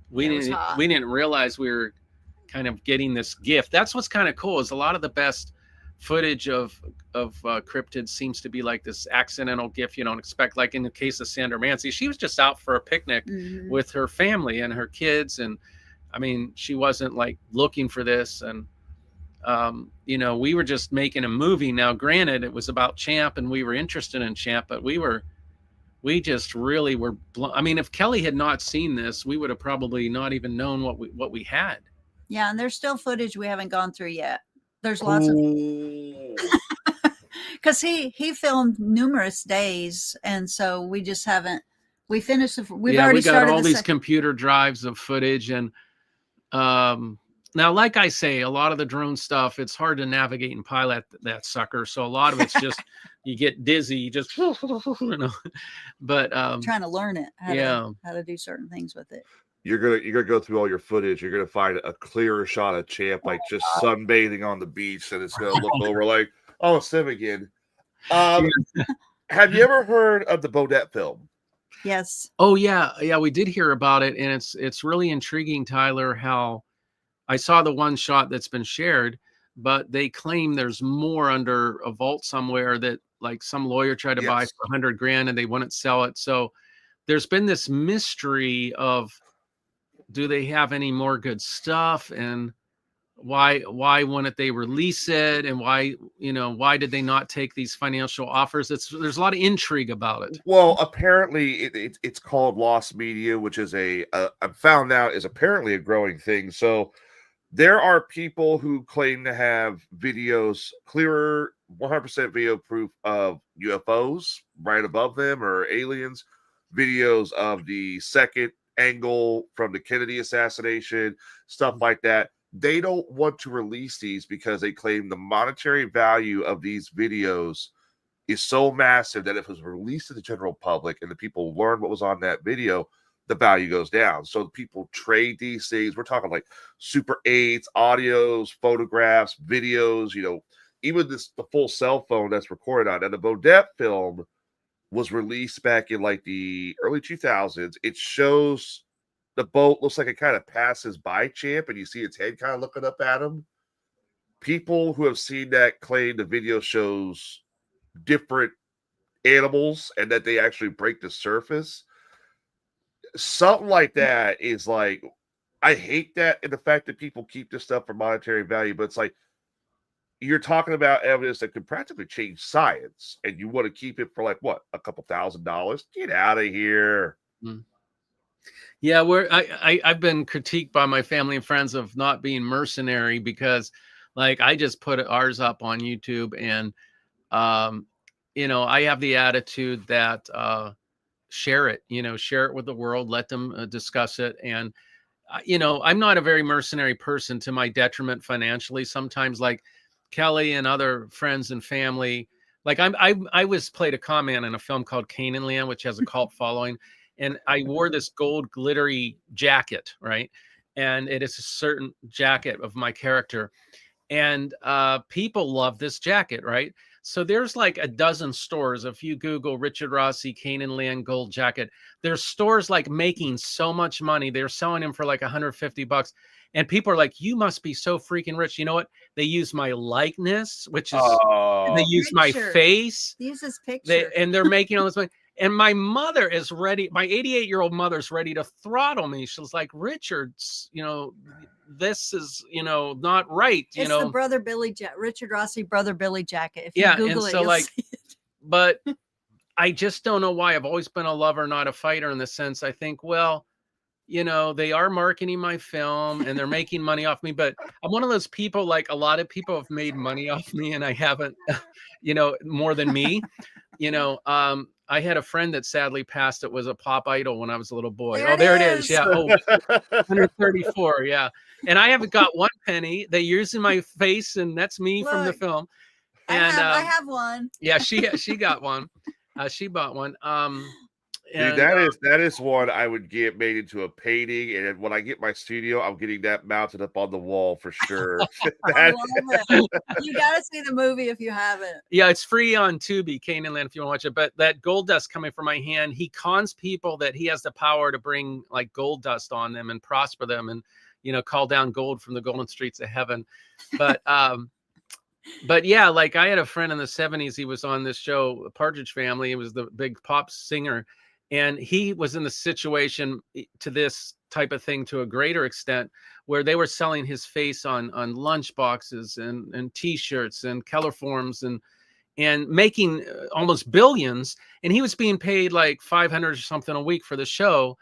we didn't realize we were kind of getting this gift. That's what's kind of cool, is a lot of the best footage of cryptids seems to be like this accidental gift you don't expect. Like in the case of Sandra Mancy, she was just out for a picnic with her family and her kids, and I mean, she wasn't like looking for this. And we were just making a movie. Now, granted, it was about Champ, and we were interested in Champ, but we just really were I mean, if Kelly had not seen this, we would have probably not even known what we had. Yeah, and there's still footage we haven't gone through yet. There's lots of, because he filmed numerous days, and so we just haven't. We finished. We've already we got started all these computer drives of footage, and now, like I say, a lot of the drone stuff, it's hard to navigate and pilot that sucker. So a lot of it's just you get dizzy, you just But trying to learn it, how to do certain things with it. You're gonna go through all your footage. You're gonna find a clearer shot of Champ, like just sunbathing on the beach, and it's gonna look over like, oh, it's him again. Have you ever heard of the Bodette film? Yes. Oh yeah, we did hear about it, and it's really intriguing, Tyler. How I saw the one shot that's been shared, but they claim there's more under a vault somewhere that like some lawyer tried to buy for $100,000 and they wouldn't sell it. So there's been this mystery of, do they have any more good stuff, and why wouldn't they release it, and why did they not take these financial offers? There's a lot of intrigue about it. Well, apparently it's called lost media, which is I've found out is apparently a growing thing. So there are people who claim to have videos, clearer 100% video proof of UFOs right above them, or aliens, videos of the second angle from the Kennedy assassination, stuff like that. They don't want to release these because they claim the monetary value of these videos is so massive that if it was released to the general public and the people learn what was on that video, the value goes down. So people trade these things. We're talking like Super 8s, audios, photographs, videos, even the full cell phone that's recorded on. And the Bodette film was released back in like the early 2000s. It shows the boat looks like it kind of passes by Champ, and you see its head kind of looking up at him. People who have seen that claim the video shows different animals and that they actually break the surface. Something like that is like, I hate that, and the fact that people keep this stuff for monetary value, but it's like, you're talking about evidence that could practically change science, and you want to keep it for like what, a couple $1,000s? Get out of here. Yeah, I've been critiqued by my family and friends of not being mercenary, because like I just put ours up on YouTube, and I have the attitude that share it with the world, let them discuss it. And I'm not a very mercenary person, to my detriment financially sometimes. Like Kelly and other friends and family, like I was played a comment in a film called Canaan Land, which has a cult following, and I wore this gold glittery jacket, right? And it is a certain jacket of my character, and people love this jacket, right? So there's like a dozen stores. If you Google Richard Rossi, Canaan Land gold jacket, there's stores like making so much money. They're selling them for like $150. And people are like, you must be so freaking rich. You know what? They use my likeness, which is they use my Picture. face. He uses picture. And they're making all this money. And my mother is ready. My 88-year-old mother's ready to throttle me. She's like, Richard's, this is, not right. It's the brother Billy Richard Rossi brother Billy jacket. If you Google it, so you'll see it. But I just don't know why. I've always been a lover, not a fighter, in the sense I think, well, they are marketing my film and they're making money off me, but I'm one of those people, like a lot of people have made money off me and I haven't, more than me. I had a friend that sadly passed. It was a pop idol when I was a little boy. There it is. Yeah. 134. Yeah. And I haven't got one penny. They're using my face, and that's me from the film. And I have one. Yeah, she got one. She bought one. Dude, that is one I would get made into a painting, and when I get my studio, I'm getting that mounted up on the wall for sure. I love it. You gotta see the movie if you haven't. Yeah, it's free on Tubi, Canaan Land, if you want to watch it. But that gold dust coming from my hand, he cons people that he has the power to bring like gold dust on them and prosper them, and call down gold from the golden streets of heaven. But but yeah, like I had a friend in the 70s. He was on this show, Partridge Family. He was the big pop singer. And he was in the situation to this type of thing to a greater extent, where they were selling his face on lunch boxes and T-shirts and Kellerforms and making almost billions. And he was being paid like $500 or something a week for the show.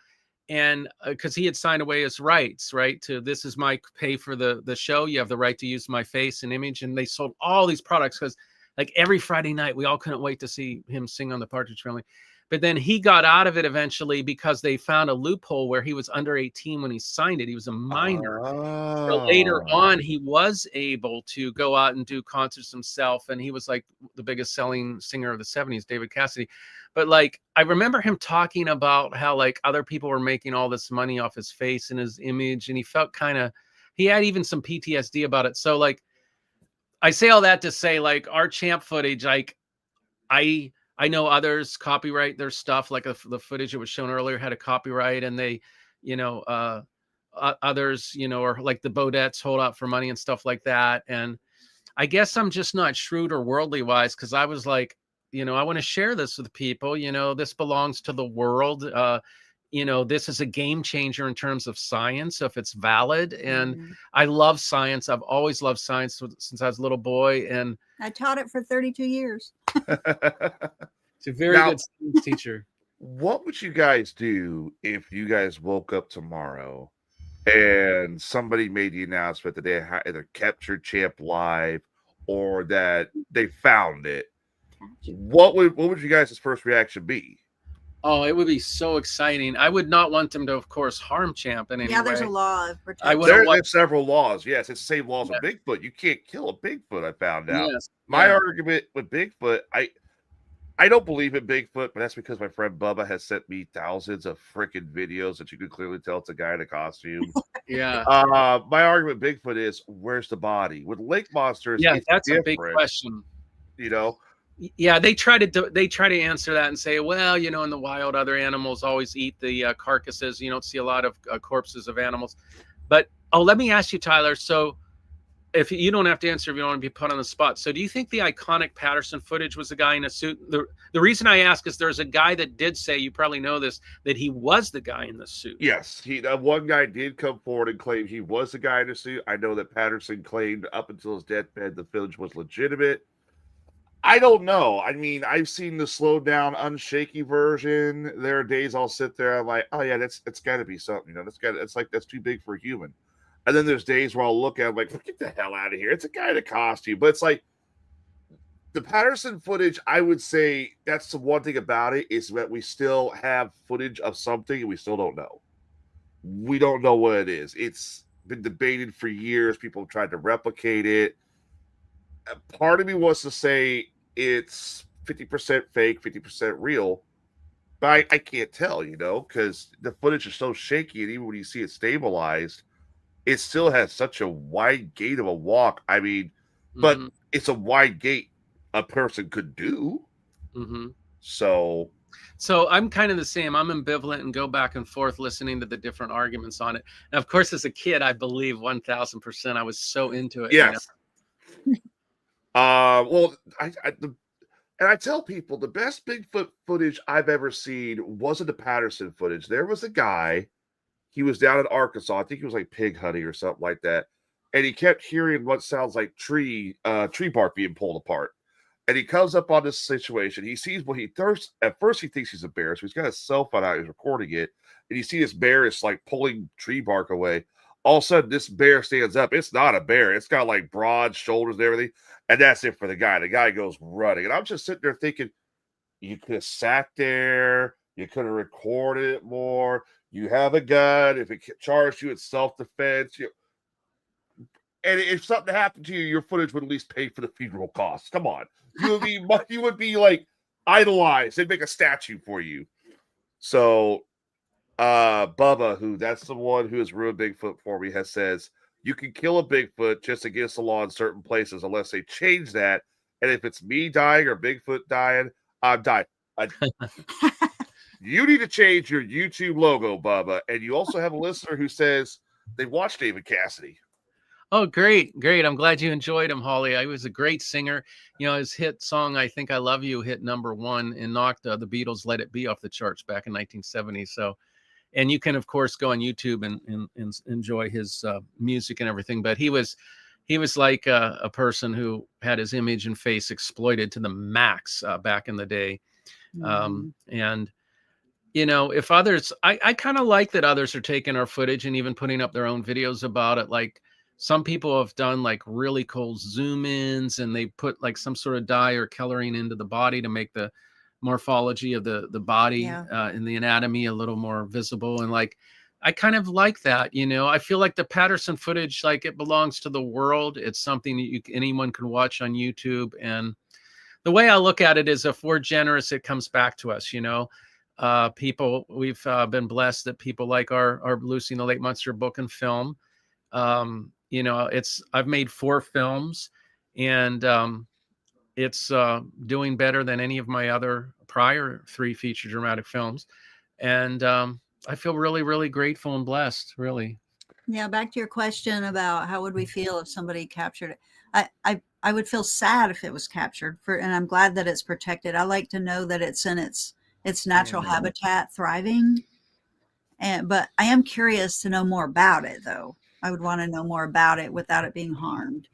And because he had signed away his rights, right, to this is my pay for the show. You have the right to use my face and image. And they sold all these products because like every Friday night, we all couldn't wait to see him sing on the Partridge Family. But then he got out of it eventually because they found a loophole where he was under 18 when he signed it. He was a minor. So later on, he was able to go out and do concerts himself. And he was like the biggest selling singer of the 70s, David Cassidy. But like, I remember him talking about how like other people were making all this money off his face and his image. And he felt he had even some PTSD about it. So like, I say all that to say like our champ footage, like I know others copyright their stuff, like the footage that was shown earlier had a copyright, and they, others, or like the Beaudettes hold out for money and stuff like that. And I guess I'm just not shrewd or worldly wise, because I was like, I want to share this with people. This belongs to the world. This is a game changer in terms of science, if it's valid. And I love science. I've always loved science since I was a little boy. And I taught it for 32 years. It's a very good science teacher. What would you guys do if you guys woke up tomorrow and somebody made the announcement that they either captured Champ live or that they found it? What would you guys' first reaction be? Oh, it would be so exciting. I would not want them to, of course, harm Champ in any way. Yeah, there's a law of protection. There's several laws. Yes, it's the same laws with Bigfoot. You can't kill a Bigfoot, I found out. Yes. My argument with Bigfoot, I don't believe in Bigfoot, but that's because my friend Bubba has sent me thousands of freaking videos that you can clearly tell it's a guy in a costume. Yeah. My argument with Bigfoot is, where's the body? With lake monsters, that's a big question. Yeah, they try to answer that and say, well, in the wild, other animals always eat the carcasses. You don't see a lot of corpses of animals. But let me ask you, Tyler. So, if you don't have to answer, if you don't want to be put on the spot. So do you think the iconic Patterson footage was a guy in a suit? The reason I ask is there's a guy that did say, you probably know this, that he was the guy in the suit. Yes, one guy did come forward and claim he was the guy in the suit. I know that Patterson claimed up until his deathbed the footage was legitimate. I don't know. I mean, I've seen the slowed down, unshaky version. There are days I'll sit there, I'm like, oh yeah, it's got to be something. That's too big for a human. And then there's days where I'll look at it like, get the hell out of here. It's a guy in a costume. But it's like the Patterson footage, I would say that's the one thing about it is that we still have footage of something and we still don't know. We don't know what it is. It's been debated for years. People have tried to replicate it. Part of me wants to say it's 50% fake, 50% real. But I can't tell, because the footage is so shaky. And even when you see it stabilized, it still has such a wide gate of a walk. I mean, but it's a wide gate a person could do. Mm-hmm. So So I'm kind of the same. I'm ambivalent and go back and forth listening to the different arguments on it. And of course, as a kid, I believe 1000%. I was so into it. Yes. Well, and I tell people the best Bigfoot footage I've ever seen wasn't the Patterson footage. There was a guy, he was down in Arkansas. I think he was like pig hunting or something like that. And he kept hearing what sounds like tree bark being pulled apart. And he comes up on this situation. He sees what he thirsts. At first, he thinks he's a bear. So he's got his cell phone out. He's recording it. And you see this bear is like pulling tree bark away. All of a sudden, this bear stands up. It's not a bear. It's got like broad shoulders and everything. And that's it for the guy. The guy goes running. And I'm just sitting there thinking, you could have sat there. You could have recorded it more. You have a gun. If it charged you, it's self-defense. And if something happened to you, your footage would at least pay for the funeral costs. Come on. You would be like idolized. They'd make a statue for you. So Bubba, who that's the one who has ruined Bigfoot for me, says you can kill a Bigfoot just against the law in certain places unless they change that. And if it's me dying or Bigfoot dying, I'm dying. You need to change your YouTube logo, Bubba. And you also have a listener who says they watched David Cassidy. Oh, great. I'm glad you enjoyed him, Holly. He was a great singer. You know, his hit song, I Think I Love You, hit #1 and knocked the Beatles' Let It Be off the charts back in 1970. So, and you can, of course, go on YouTube and enjoy his music and everything. But he was like a person who had his image and face exploited to the max back in the day. And, you know, if others, I kind of like that others are taking our footage and even putting up their own videos about it. Like, some people have done like really cool zoom ins and they put like some sort of dye or coloring into the body to make the morphology of the body in the anatomy a little more visible. And like, I kind of like that, you know. I feel like the Patterson footage, like it belongs to the world. It's something that anyone can watch on YouTube. And the way I look at it is if we're generous, it comes back to us, you know. People, we've been blessed that people like our Lucy and the Lake Monster book and film. You know, I've made 4 films and it's doing better than any of my other prior 3 feature dramatic films. And I feel really, really grateful and blessed, really. Yeah, back to your question about how would we feel if somebody captured it. I would feel sad if it was captured, and I'm glad that it's protected. I like to know that it's in its natural habitat thriving. But I am curious to know more about it, though. I would want to know more about it without it being harmed.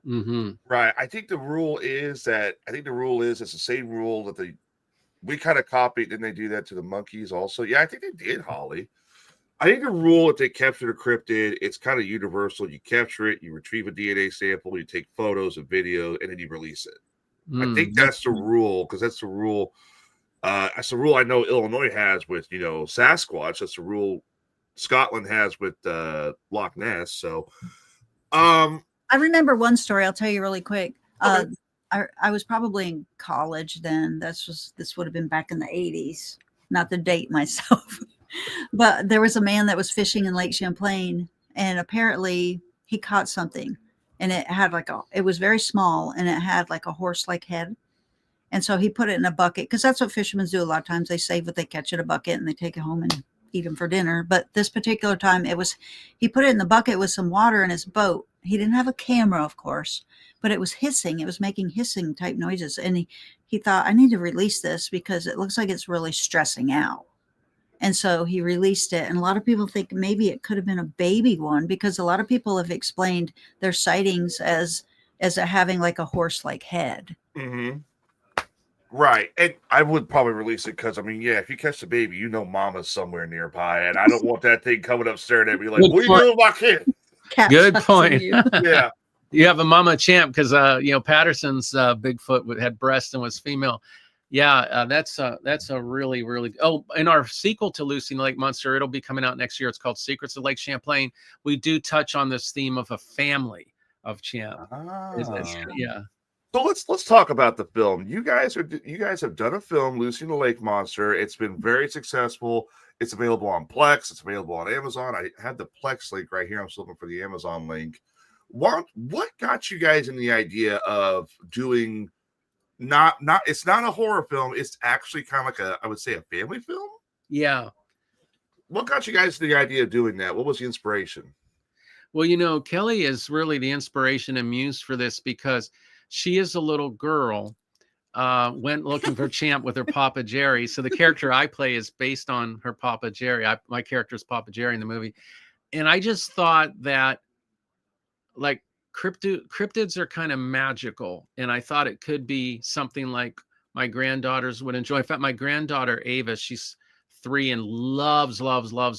Mm-hmm. Right. I think the rule is it's the same rule that we kind of copied. Didn't they do that to the monkeys also? Yeah, I think they did, Holly. I think the rule, if they capture the cryptid, it's kind of universal. You capture it, you retrieve a DNA sample, you take photos and video, and then you release it. I think that's the rule, because that's the rule. That's the rule I know Illinois has with, you know, Sasquatch. That's the rule Scotland has with Loch Ness. So, I remember one story. I'll tell you really quick. Okay. I was probably in college then. This would have been back in the 80s. Not to date myself, but there was a man that was fishing in Lake Champlain, and apparently he caught something, and it had it was very small, and it had like a horse-like head. And so he put it in a bucket, because that's what fishermen do a lot of times. They save what they catch in a bucket and they take it home and eat them for dinner. But this particular time, he put it in the bucket with some water in his boat. He didn't have a camera, of course, but it was hissing. It was making hissing type noises. And he thought, I need to release this because it looks like it's really stressing out. And so he released it. And a lot of people think maybe it could have been a baby one, because a lot of people have explained their sightings as it having like a horse-like head. Mm-hmm. Right. And I would probably release it because, I mean, yeah, if you catch the baby, you know mama's somewhere nearby. And I don't want that thing coming up staring at me like, what are you doing, my kid? Good point. Yeah. You have a mama champ because, you know, Patterson's Bigfoot had breast and was female. Yeah, that's a really, really. Oh, in our sequel to Lucy and the Lake Monster, it'll be coming out next year. It's called Secrets of Lake Champlain. We do touch on this theme of a family of champ. Yeah. So let's talk about the film. You guys have done a film, Lucy and the Lake Monster. It's been very successful. It's available on Plex. It's available on Amazon. I had the Plex link right here. I'm still looking for the Amazon link. What got you guys in the idea of doing Not it's not a horror film. It's actually kind of like I would say a family film. Yeah. What got you guys the idea of doing that? What was the inspiration? Well, Kelly is really the inspiration and muse for this because she is a little girl, went looking for Champ with her Papa Jerry. So the character I play is based on her Papa Jerry. My character is Papa Jerry in the movie. And I just thought that, like, cryptids are kind of magical. And I thought it could be something like my granddaughters would enjoy. In fact, my granddaughter, Ava, she's 3 and loves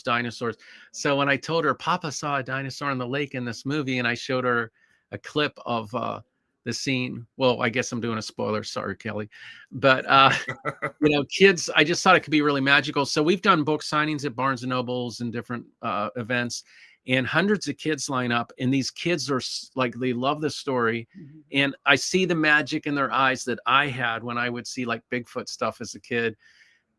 dinosaurs. So when I told her Papa saw a dinosaur in the lake in this movie, and I showed her a clip of the scene. Well, I guess I'm doing a spoiler. Sorry, Kelly. But, kids, I just thought it could be really magical. So we've done book signings at Barnes and Nobles and different events, and hundreds of kids line up. And these kids are like, they love the story. Mm-hmm. And I see the magic in their eyes that I had when I would see like Bigfoot stuff as a kid.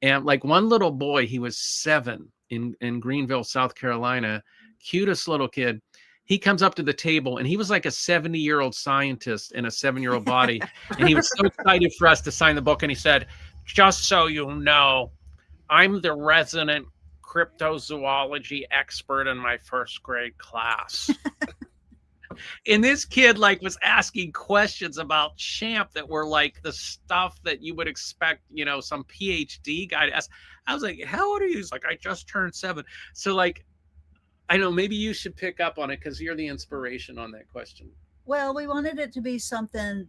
And like one little boy, he was 7 in Greenville, South Carolina, cutest little kid. He comes up to the table and he was like a 70-year-old scientist in a 7-year-old body. And he was so excited for us to sign the book. And he said, "Just so you know, I'm the resident cryptozoology expert in my first grade class." And this kid like was asking questions about Champ that were like the stuff that you would expect, some PhD guy to ask. I was like, "How old are you?" He's like, "I just turned 7." So like, I know maybe you should pick up on it because you're the inspiration on that question. Well, we wanted it to be something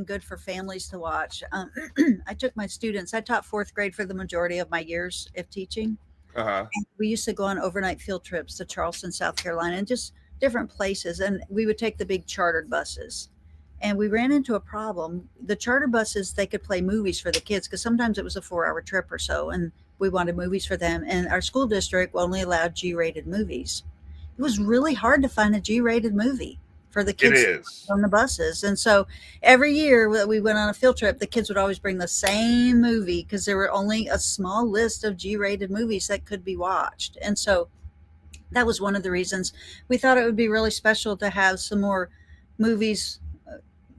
good for families to watch. I took my students. I taught 4th grade for the majority of my years of teaching. Uh-huh. We used to go on overnight field trips to Charleston, South Carolina, and just different places. And we would take the big chartered buses. And we ran into a problem. The charter buses, they could play movies for the kids because sometimes it was a 4-hour trip or so. And we wanted movies for them. And our school district only allowed G-rated movies. It was really hard to find a G-rated movie for the kids on the buses. And so every year that we went on a field trip, the kids would always bring the same movie because there were only a small list of G-rated movies that could be watched. And so that was one of the reasons we thought it would be really special to have some more movies,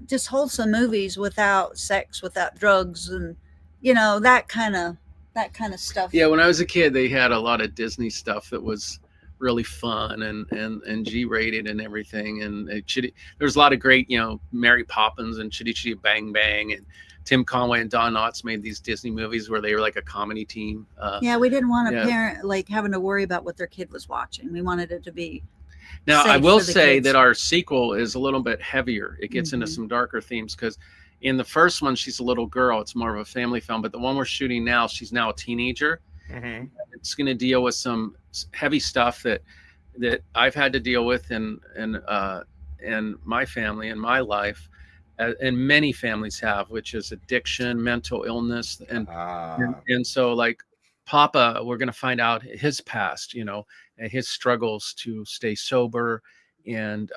just wholesome movies without sex, without drugs, and that kind of stuff. Yeah, when I was a kid, they had a lot of Disney stuff that was really fun and G-rated and everything. And there's a lot of great, Mary Poppins and Chitty Chitty Bang Bang, and Tim Conway and Don Knotts made these Disney movies where they were like a comedy team. We didn't want a parent like having to worry about what their kid was watching. We wanted it to be. Now, I will say that our sequel is a little bit heavier. It gets into some darker themes because in the first one, she's a little girl. It's more of a family film. But the one we're shooting now, she's now a teenager. Mm-hmm. It's going to deal with some heavy stuff that I've had to deal with in my family and my life. And many families have, which is addiction, mental illness. And so like Papa, we're going to find out his past, and his struggles to stay sober and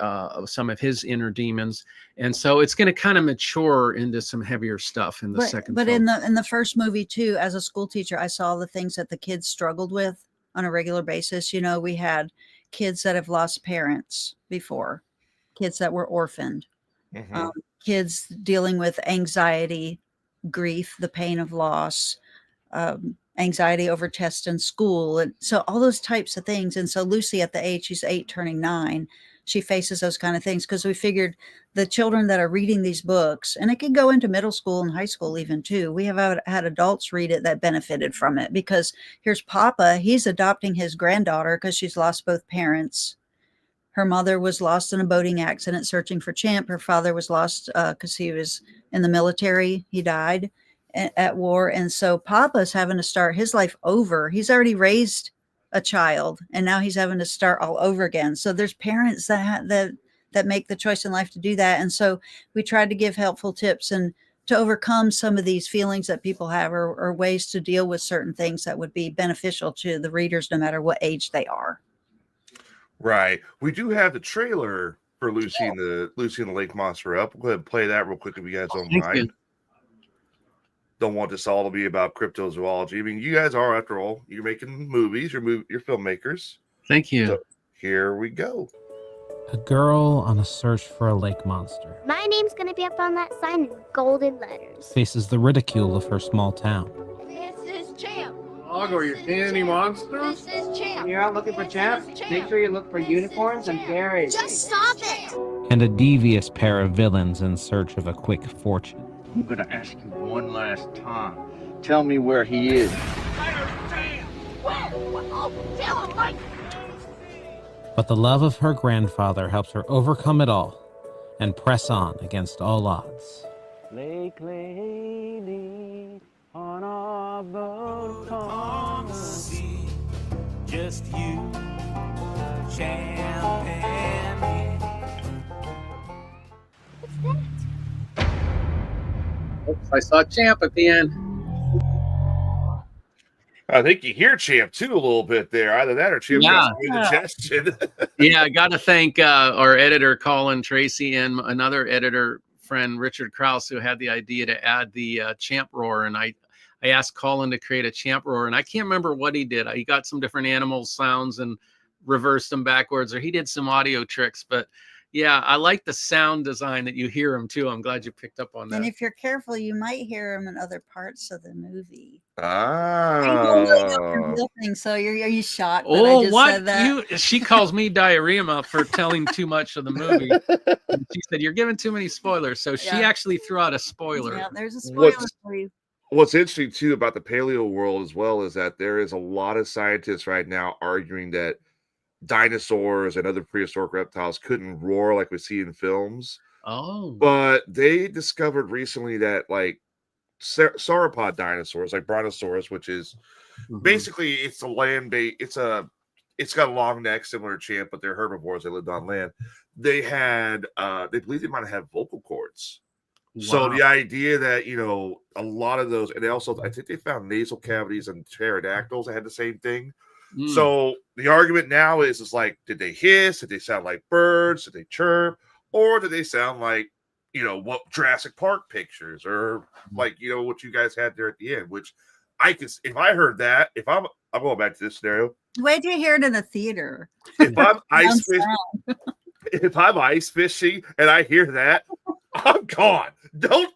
some of his inner demons. And so it's going to kind of mature into some heavier stuff in the second film. in the first movie too, as a school teacher, I saw the things that the kids struggled with on a regular basis. We had kids that have lost parents before, kids that were orphaned, kids dealing with anxiety, grief, the pain of loss, anxiety over tests in school. And so all those types of things. And so Lucy, at the age, she's 8 turning 9, she faces those kind of things because we figured the children that are reading these books, and it can go into middle school and high school even too. We have had adults read it that benefited from it because here's Papa, he's adopting his granddaughter because she's lost both parents. Her mother was lost in a boating accident searching for Champ. Her father was lost because he was in the military. He died at war. And so Papa's having to start his life over. He's already raised a child, and now he's having to start all over again. So there's parents that make the choice in life to do that. And so we tried to give helpful tips and to overcome some of these feelings that people have, or ways to deal with certain things that would be beneficial to the readers, no matter what age they are. Right. We do have the trailer for Lucy and the Lake Monster up. We'll go ahead and play that real quick if you guys don't mind. Don't want this all to be about cryptozoology. I mean, you guys are, after all, you're making movies, you're filmmakers. Thank you. So here we go. A girl on a search for a lake monster My name's gonna be up on that sign in golden letters. faces the ridicule of her small town. This is Champ. Dog, are you seeing any monsters? This is Champ. When you're out looking for Champ, make sure you look for unicorns and berries. Just stop it. And a devious pair of villains in search of a quick fortune. I'm gonna ask you one last time. Tell me where he is. I'll tell him right. But the love of her grandfather helps her overcome it all and press on against all odds. Lake Lady on our boat on the sea. Just you, Champ and me. Oops, I saw Champ at the end. I think you hear Champ too a little bit there. Either that or Champ got some indigestion. Yeah, I got to thank our editor Colin Tracy and another editor friend Richard Krause, who had the idea to add the Champ roar. And I asked Colin to create a Champ roar, and I can't remember what he did. He got some different animal sounds and reversed them backwards, or he did some audio tricks. But yeah, I like the sound design that you hear him too. I'm glad you picked up on that. And if you're careful, you might hear him in other parts of the movie. Ah. So are you shocked? That I Oh, just what? said that? She calls me diarrhea for telling too much of the movie. And she said, you're giving too many spoilers. So she Yeah. actually threw out a spoiler. Yeah, there's a spoiler for you. What's interesting too about the paleo world as well is that there is a lot of scientists right now arguing that dinosaurs and other prehistoric reptiles couldn't roar like we see in films. Oh. But they discovered recently that like sauropod dinosaurs, like brontosaurus, which is basically it's a land-based, it's got a long neck similar to Champ, but they're herbivores, they lived on land. They had they believe they might have vocal cords. So Wow. the idea that, you know, a lot of those, and they also, I think they found nasal cavities and pterodactyls that had the same thing. So the argument now is like, did they hiss? Did they sound like birds? Did they chirp? Or did they sound like, you know, what Jurassic Park pictures or like, you know, what you guys had there at the end, which I could, if I heard that, if I'm going back to this scenario. Wait till you hear it in the theater. If I'm ice fishing, if I'm ice fishing and I hear that, I'm gone. No,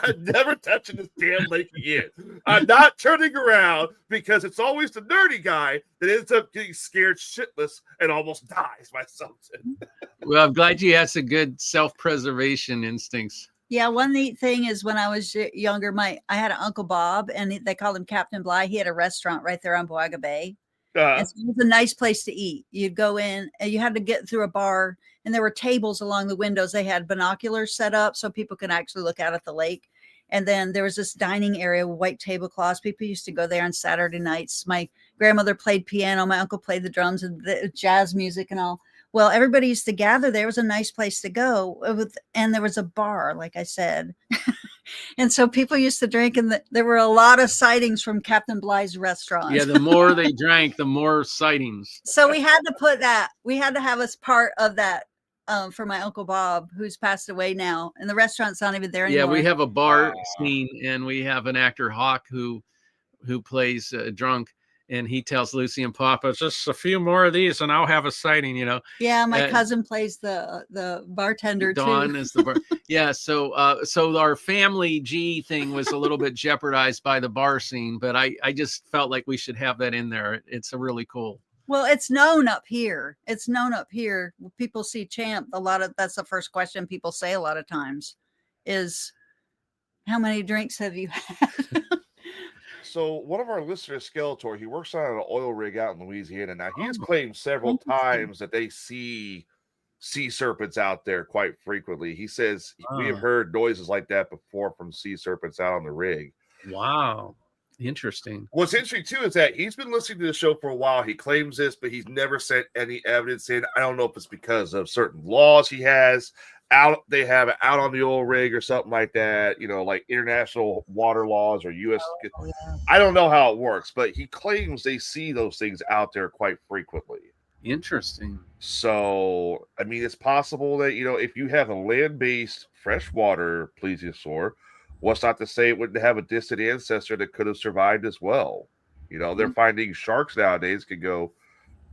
I'm never touching this damn lake again. I'm not turning around because it's always the nerdy guy that ends up getting scared shitless and almost dies by something. Well, I'm glad you had some good self-preservation instincts. Yeah, one neat thing is when I was younger, I had an Uncle Bob, and they called him Captain Bligh. He had a restaurant right there on Boaga Bay. And so it was a nice place to eat. You'd go in and you had to get through a bar, and there were tables along the windows. They had binoculars set up so people could actually look out at the lake. And then there was this dining area with white tablecloths. People used to go there on Saturday nights. My grandmother played piano. My uncle played the drums and the jazz music and all. Well, everybody used to gather there. It was a nice place to go. And there was a bar, like I said. And so people used to drink, and there were a lot of sightings from Captain Bligh's restaurant. Yeah, the more they drank, the more sightings. So we had to put that, we had to have us part of that for my Uncle Bob, who's passed away now. And the restaurant's not even there anymore. Yeah, we have a bar scene, and we have an actor, Hawk, who plays drunk. And he tells Lucy and Papa, just a few more of these and I'll have a sighting, you know. Yeah, my cousin plays the bartender Dawn too. is the bar. Yeah, so our family G thing was a little bit jeopardized by the bar scene, but I just felt like we should have that in there. It's a really cool. Well, it's known up here. It's known up here. When people see Champ, that's the first question people say a lot of times is, how many drinks have you had? So one of our listeners, Skeletor, he works on an oil rig out in Louisiana. Now he has claimed several times that they see sea serpents out there quite frequently. He says we have heard noises like that before from sea serpents out on the rig. Wow. Interesting. What's interesting too is that he's been listening to the show for a while. He claims this, but he's never sent any evidence in. I don't know if it's because of certain laws he has out. They have it out on the oil rig or something like that, you know, like international water laws or U.S. I don't know how it works, but he claims they see those things out there quite frequently. Interesting. So, I mean, it's possible that, you know, if you have a land-based freshwater plesiosaur, what's not to say it wouldn't have a distant ancestor that could have survived as well. You know, they're finding sharks nowadays can go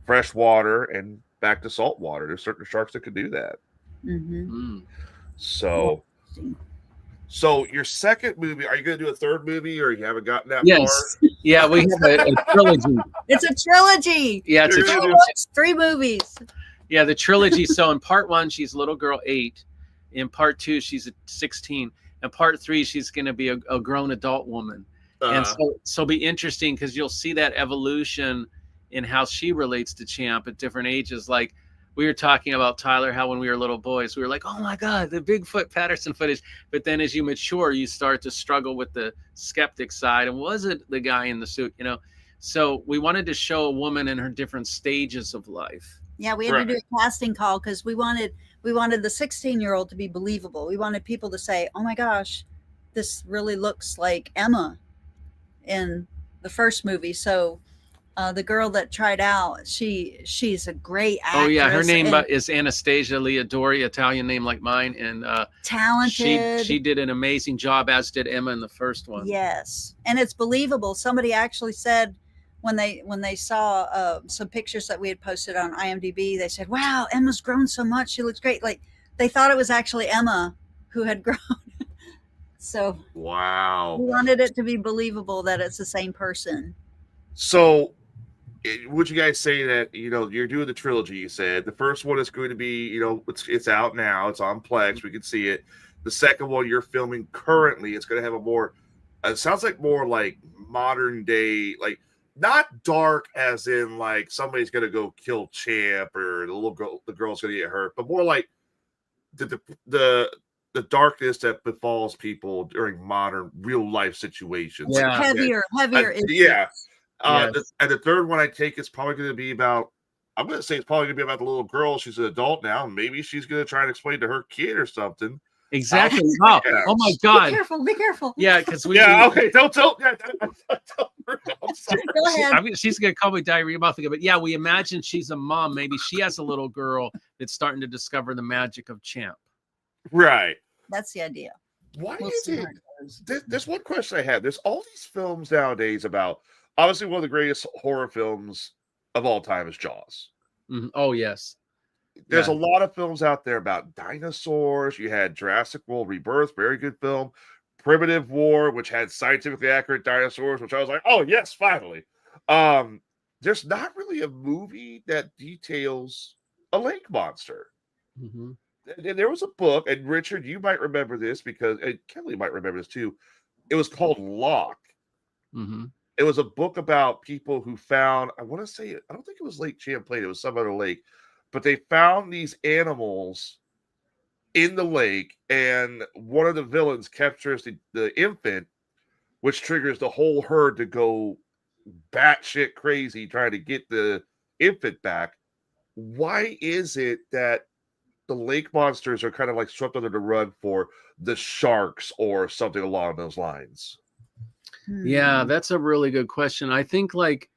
freshwater and back to saltwater. There's certain sharks that can do that. Mm-hmm. So, so your second movie, are you going to do a third movie, or you haven't gotten that Yes. far? Yeah, we have a trilogy. It's a trilogy. Yeah, it's a You're gonna trilogy. do- 3 movies. Yeah, the trilogy. So in part 1, she's little girl 8. In part 2, she's 16. And part 3, she's going to be a grown adult woman. And so it'll be interesting because you'll see that evolution in how she relates to Champ at different ages. Like we were talking about Tyler, how when we were little boys, we were like, oh my God, the Bigfoot Patterson footage. But then as you mature, you start to struggle with the skeptic side. And was it the guy in the suit, you know? So we wanted to show a woman in her different stages of life. Yeah, we had to do a casting call because we wanted the 16-year-old to be believable. We wanted people to say, oh my gosh, this really looks like Emma in the first movie. So the girl that tried out, she's a great actress. Oh yeah, her name is Anastasia Leodori, Italian name like mine, and talented. She did an amazing job, as did Emma in the first one. Yes, and it's believable. Somebody actually said when they saw some pictures that we had posted on IMDb, they said, "Wow, Emma's grown so much. She looks great." Like they thought it was actually Emma who had grown. So wow, we wanted it to be believable that it's the same person. So, would you guys say that, you know, you're doing the trilogy? You said the first one is going to be, you know, it's out now. It's on Plex. We can see it. The second one you're filming currently, it's going to have a more. It sounds like more like modern day, like not dark as in like somebody's going to go kill Champ or the girl's going to get hurt, but more like the darkness that befalls people during modern real life situations. Yeah. Heavier. Yeah. Yes. And the third one I take is probably going to be about. I'm going to say it's probably going to be about the little girl. She's an adult now. Maybe she's going to try and explain to her kid or something. Exactly. Wow. Oh my God. Be careful. Yeah, because Okay. Don't tell. Yeah, I'm sorry. Go ahead. I mean, she's gonna call me diarrhea mouth again. But yeah, we imagine she's a mom. Maybe she has a little girl that's starting to discover the magic of Champ. Right. That's the idea. Why We'll is see it? how it goes. There's one question I have. There's all these films nowadays about. Obviously, one of the greatest horror films of all time is Jaws. Mhm. Oh yes. There's Yeah. a lot of films out there about dinosaurs. You had Jurassic World Rebirth, very good film. Primitive War, which had scientifically accurate dinosaurs, which I was like, oh yes, finally. There's not really a movie that details a lake monster. Mm-hmm. There was a book, and Richard, you might remember this because and Kelly might remember this too. It was called Lock. Mm-hmm. It was a book about people who found, I want to say, I don't think it was Lake Champlain, it was some other lake, but they found these animals in the lake, and one of the villains captures the infant, which triggers the whole herd to go batshit crazy trying to get the infant back. Why is it that the lake monsters are kind of like swept under the rug for the sharks or something along those lines? Yeah, that's a really good question. I think like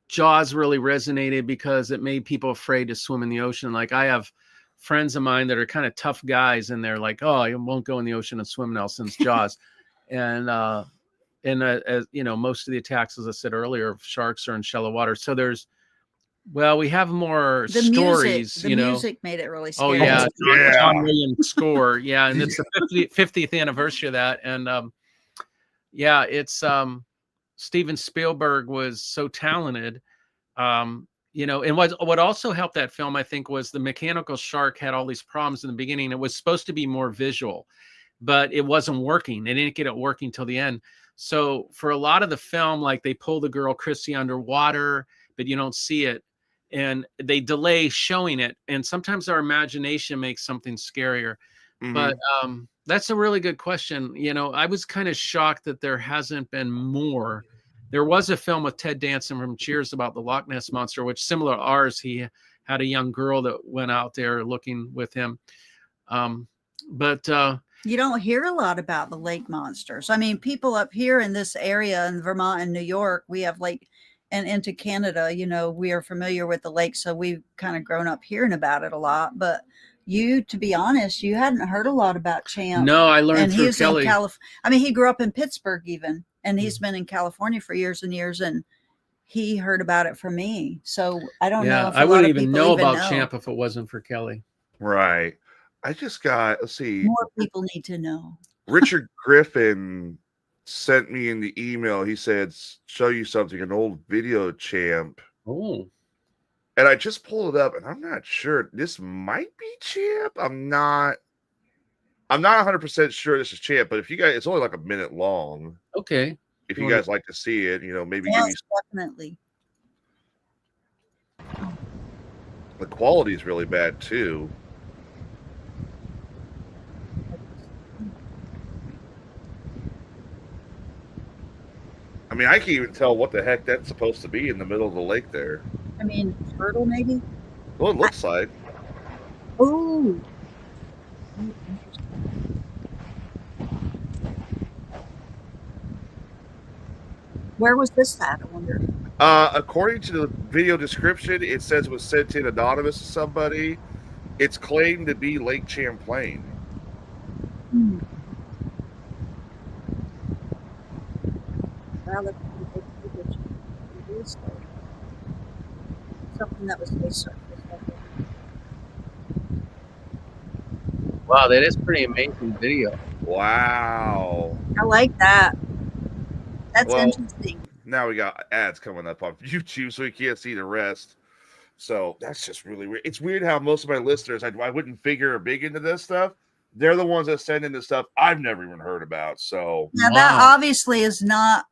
Jaws really resonated because it made people afraid to swim in the ocean. Like I have friends of mine that are kind of tough guys, and they're like, "Oh, I won't go in the ocean and swim now since Jaws." and as you know, most of the attacks, as I said earlier, of sharks are in shallow water. So we have more The stories. music, the music made it really Oh scary. yeah, Yeah. John Williams score. Yeah, and it's the 50th anniversary of that, and yeah, it's Steven Spielberg was so talented. You know, and what also helped that film, I think, was the mechanical shark had all these problems in the beginning. It was supposed to be more visual, but it wasn't working. They didn't get it working till the end. So for a lot of the film, like they pull the girl Chrissy underwater, but you don't see it, and they delay showing it. And sometimes our imagination makes something scarier. Mhm. But that's a really good question. You know, I was kind of shocked that there hasn't been more. There was a film with Ted Danson from Cheers about the Loch Ness Monster, which similar to ours, he had a young girl that went out there looking with him. But You don't hear a lot about the lake monsters. I mean, people up here in this area in Vermont and New York, we have lake, and into Canada, you know, we are familiar with the lake. So we've kind of grown up hearing about it a lot. But you, to be honest, you hadn't heard a lot about Champ. no, I learned And he through was Kelly. I mean, he grew up in Pittsburgh even, and he's been in California for years and years. And he heard about it from me. So I don't know Yeah, if I a lot wouldn't of even people know even about know. Champ if it wasn't for Kelly. Right. I just got, let's see, More people need to know. Richard Griffin sent me in the email. He said, show you something, an old video Champ. Oh, And I just pulled it up, and I'm not sure. This might be Champ. I'm not 100% sure this is Champ, but if you guys, it's only like a minute long. okay. If You you wanna- guys like to see it, maybe Yes, give you definitely. the quality is really bad too. I mean, I can't even tell what the heck that's supposed to be in the middle of the lake there. I mean, turtle maybe. Well, it looks like. Oh. Where was this at? I wonder. According to the video description, it says it was sent in anonymous to somebody. It's claimed to be Lake Champlain. Hmm. Well, that's a big picture. It is something that was researched. Wow, that is pretty amazing video. Wow. I like that. That's Well, interesting. now we got ads coming up on YouTube, so we can't see the rest. So that's just really weird. It's weird how most of my listeners, I wouldn't figure are big into this stuff. They're the ones that send in the stuff I've never even heard about. So Now that obviously is not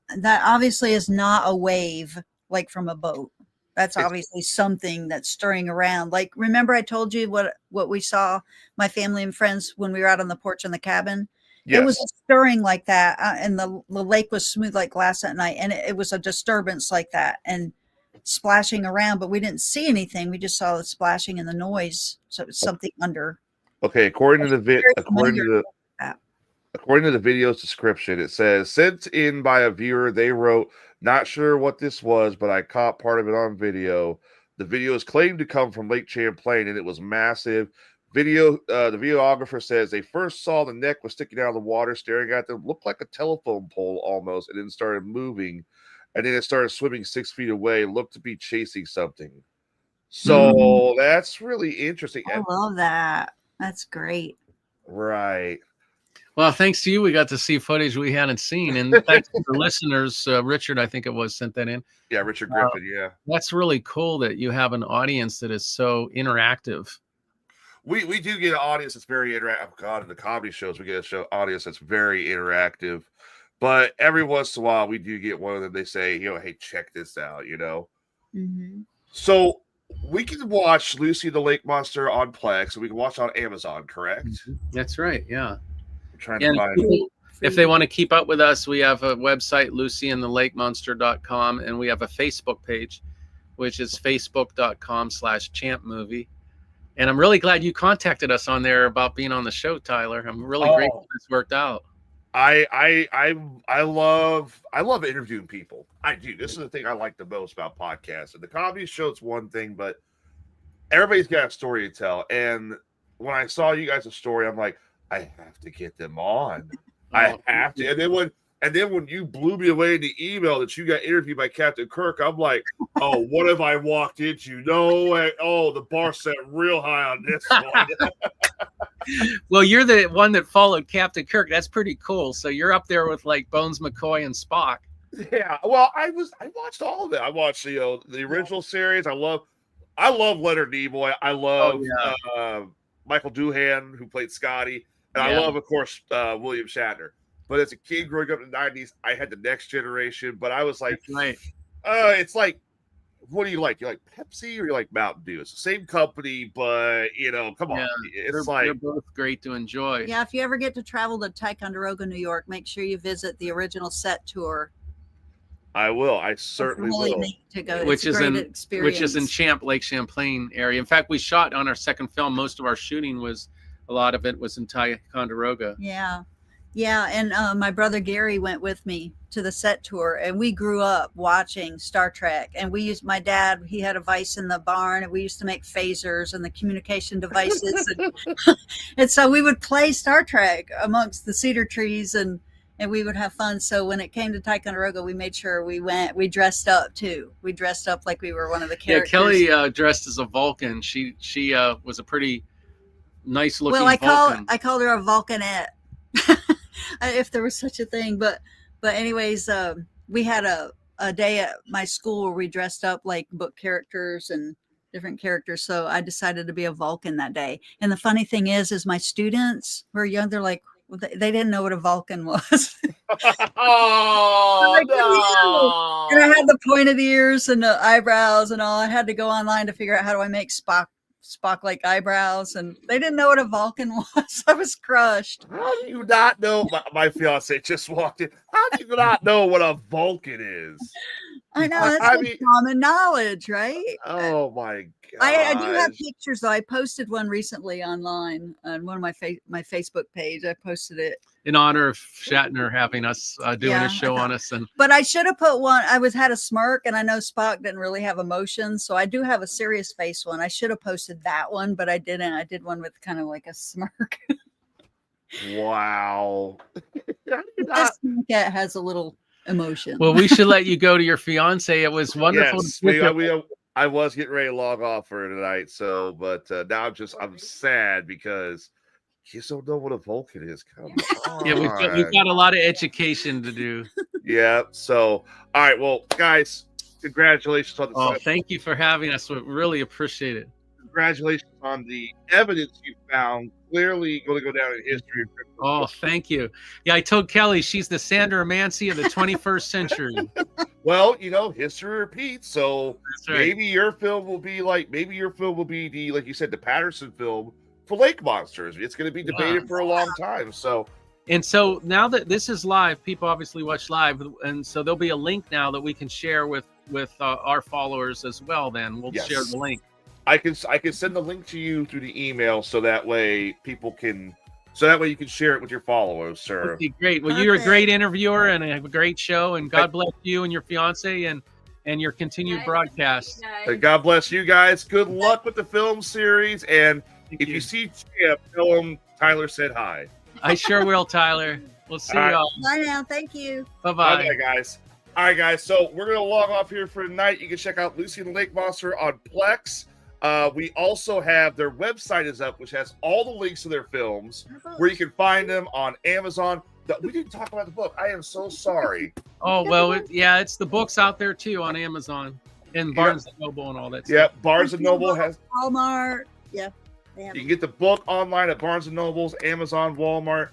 a wave like from a boat. That's obviously something that's stirring around. Like, remember I told you what we saw, my family and friends, when we were out on the porch in the cabin? yes. It was stirring like that, and the lake was smooth like glass at night, and it was a disturbance like that and splashing around, but we didn't see anything. We just saw the splashing and the noise. So it was something under. Okay, according to the According video's description, it says sent in by a viewer. They wrote, "Not sure what this was, but I caught part of it on video. The video is claimed to come from Lake Champlain, and it was massive. The videographer says they first saw the neck was sticking out of the water, staring at them, looked like a telephone pole almost, and then started moving, and then it started swimming 6 feet away, looked to be chasing something. So that's really interesting. I love that. That's great. Right. Well, thanks to you, we got to see footage we hadn't seen, and thanks to the listeners. Richard, I think it was, sent that in. Yeah, Richard Griffin. Yeah, that's really cool that you have an audience that is so interactive. We do get an audience that's very interactive. Oh God, in the comedy shows, we get an audience that's very interactive. But every once in a while, we do get one of them. They say, hey, check this out. Mm-hmm. So we can watch Lucy the Lake Monster on Plex, and we can watch it on Amazon. Correct? That's right. Yeah. I'm trying to find. If they want to keep up with us, we have a website, lucyandthelakemonster.com, and we have a Facebook page, which is facebook.com/champmovie. And I'm really glad you contacted us on there about being on the show, Tyler. I'm really grateful this worked out. I love interviewing people. I do. This is the thing I like the most about podcasts. And the comedy show, it's one thing, but everybody's got a story to tell. And when I saw you guys' story, I'm like, I have to get them on. I have to. And then when you blew me away in the email that you got interviewed by Captain Kirk, I'm like, oh, what have I walked into? The bar set real high on this one. Well, you're the one that followed Captain Kirk. That's pretty cool. So you're up there with like Bones McCoy and Spock. Yeah. Well, I watched all of it. I watched the original series. I love Leonard Nimoy. I love Michael Doohan, who played Scotty. And I love, of course, William Shatner. But as a kid growing up in the 90s, I had the Next Generation. But I was like, it's like, what do you like? You like Pepsi or you like Mountain Dew? It's the same company, but, come on. They're both great to enjoy. Yeah, if you ever get to travel to Ticonderoga, New York, make sure you visit the original set tour. I will. I certainly will. Neat to go. Which is in Lake Champlain area. In fact, we shot on our second film. Most of our shooting a lot of it was in Ticonderoga. Yeah. Yeah. And my brother Gary went with me to the set tour, and we grew up watching Star Trek. And my dad, he had a vise in the barn, and we used to make phasers and the communication devices. And so we would play Star Trek amongst the cedar trees. And and we would have fun. So when it came to Ticonderoga, we made sure we dressed up too. We dressed up like we were one of the Yeah, characters. Kelly dressed as a Vulcan. She was a pretty nice looking Well, Vulcan. I called her a Vulcanette, if there was such a thing. But anyways, we had a day at my school where we dressed up like book characters and different characters. So I decided to be a Vulcan that day. And the funny thing is my students who are young, they're like, well, they didn't know what a Vulcan was. Oh, And I had the pointed ears and the eyebrows and all. I had to go online to figure out how do I make Spock like eyebrows, and they didn't know what a Vulcan was. I was crushed. How do you not know? My fiance just walked in. How do you not know what a Vulcan is? I know, that's I like mean- common knowledge, right? Oh my god! I do have pictures though. I posted one recently online on one of my Facebook page. I posted it. In honor of Shatner having us doing Yeah. a show on us. And But I should have put one. I had a smirk, and I know Spock didn't really have emotions, so I do have a serious face one. I should have posted that one, but I didn't. I did one with kind of like a smirk. Wow. This cat has a little emotion. well, we should let you go to your fiance. It was wonderful. Yes, to visit with I was getting ready to log off for tonight, so but now I'm sad because kids don't know what a Vulcan is. Come on. Yeah, we've got a lot of education to do. Yeah. So, all right. Well, guys, congratulations on the Oh, thank you for having us. We really appreciate it. congratulations on the evidence you found. Clearly going to go down in history. Of crypto. Oh, thank you. Yeah, I told Kelly she's the Sandra Mancy of the 21st century. Well, history repeats. So That's right. maybe your film will be the, like you said, the Patterson film for lake monsters. It's going to be debated for a long time. So. And so now that this is live, people obviously watch live, and so there'll be a link now that we can share with our followers as well. Then we'll Yes. share the link. I can send the link to you through the email so that way you can share it with your followers, sir. Okay, great. Well, you're a Perfect. great interviewer and have a great show, and God bless you and your fiance and your continued broadcast. And God bless you guys. Good luck with the film series. And Thank if you see Champ, tell him Tyler said hi. I sure will, Tyler. We'll see All right. y'all. Bye now. Thank you. Bye-bye. Bye, guys. All right, guys. So we're gonna log off here for tonight. You can check out Lucy and the Lake Monster on Plex. We also have their website is up, which has all the links to their films, where you can find them on Amazon. We didn't talk about the book. I am so sorry. Oh, well, it's the books out there too on Amazon and Barnes and Noble and all that Yeah, stuff. Barnes and Noble has. Walmart. Yeah. They have You can get the book online at Barnes and Nobles, Amazon, Walmart,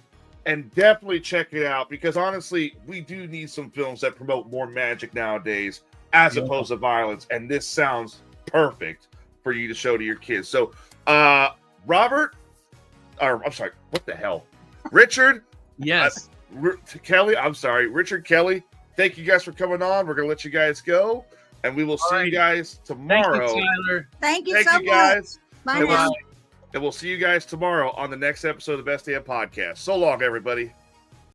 and definitely check it out because honestly, we do need some films that promote more magic nowadays as opposed to violence. And this sounds perfect for you to show to your kids. So, Richard, Yes. Richard Kelly, thank you guys for coming on. We're going to let you guys go, and we will see you guys tomorrow. Thank you, Tyler. Thank you Thank so you, guys. much. Bye And now. we'll see you guys tomorrow on the next episode of the Best Damn Podcast. So long, everybody.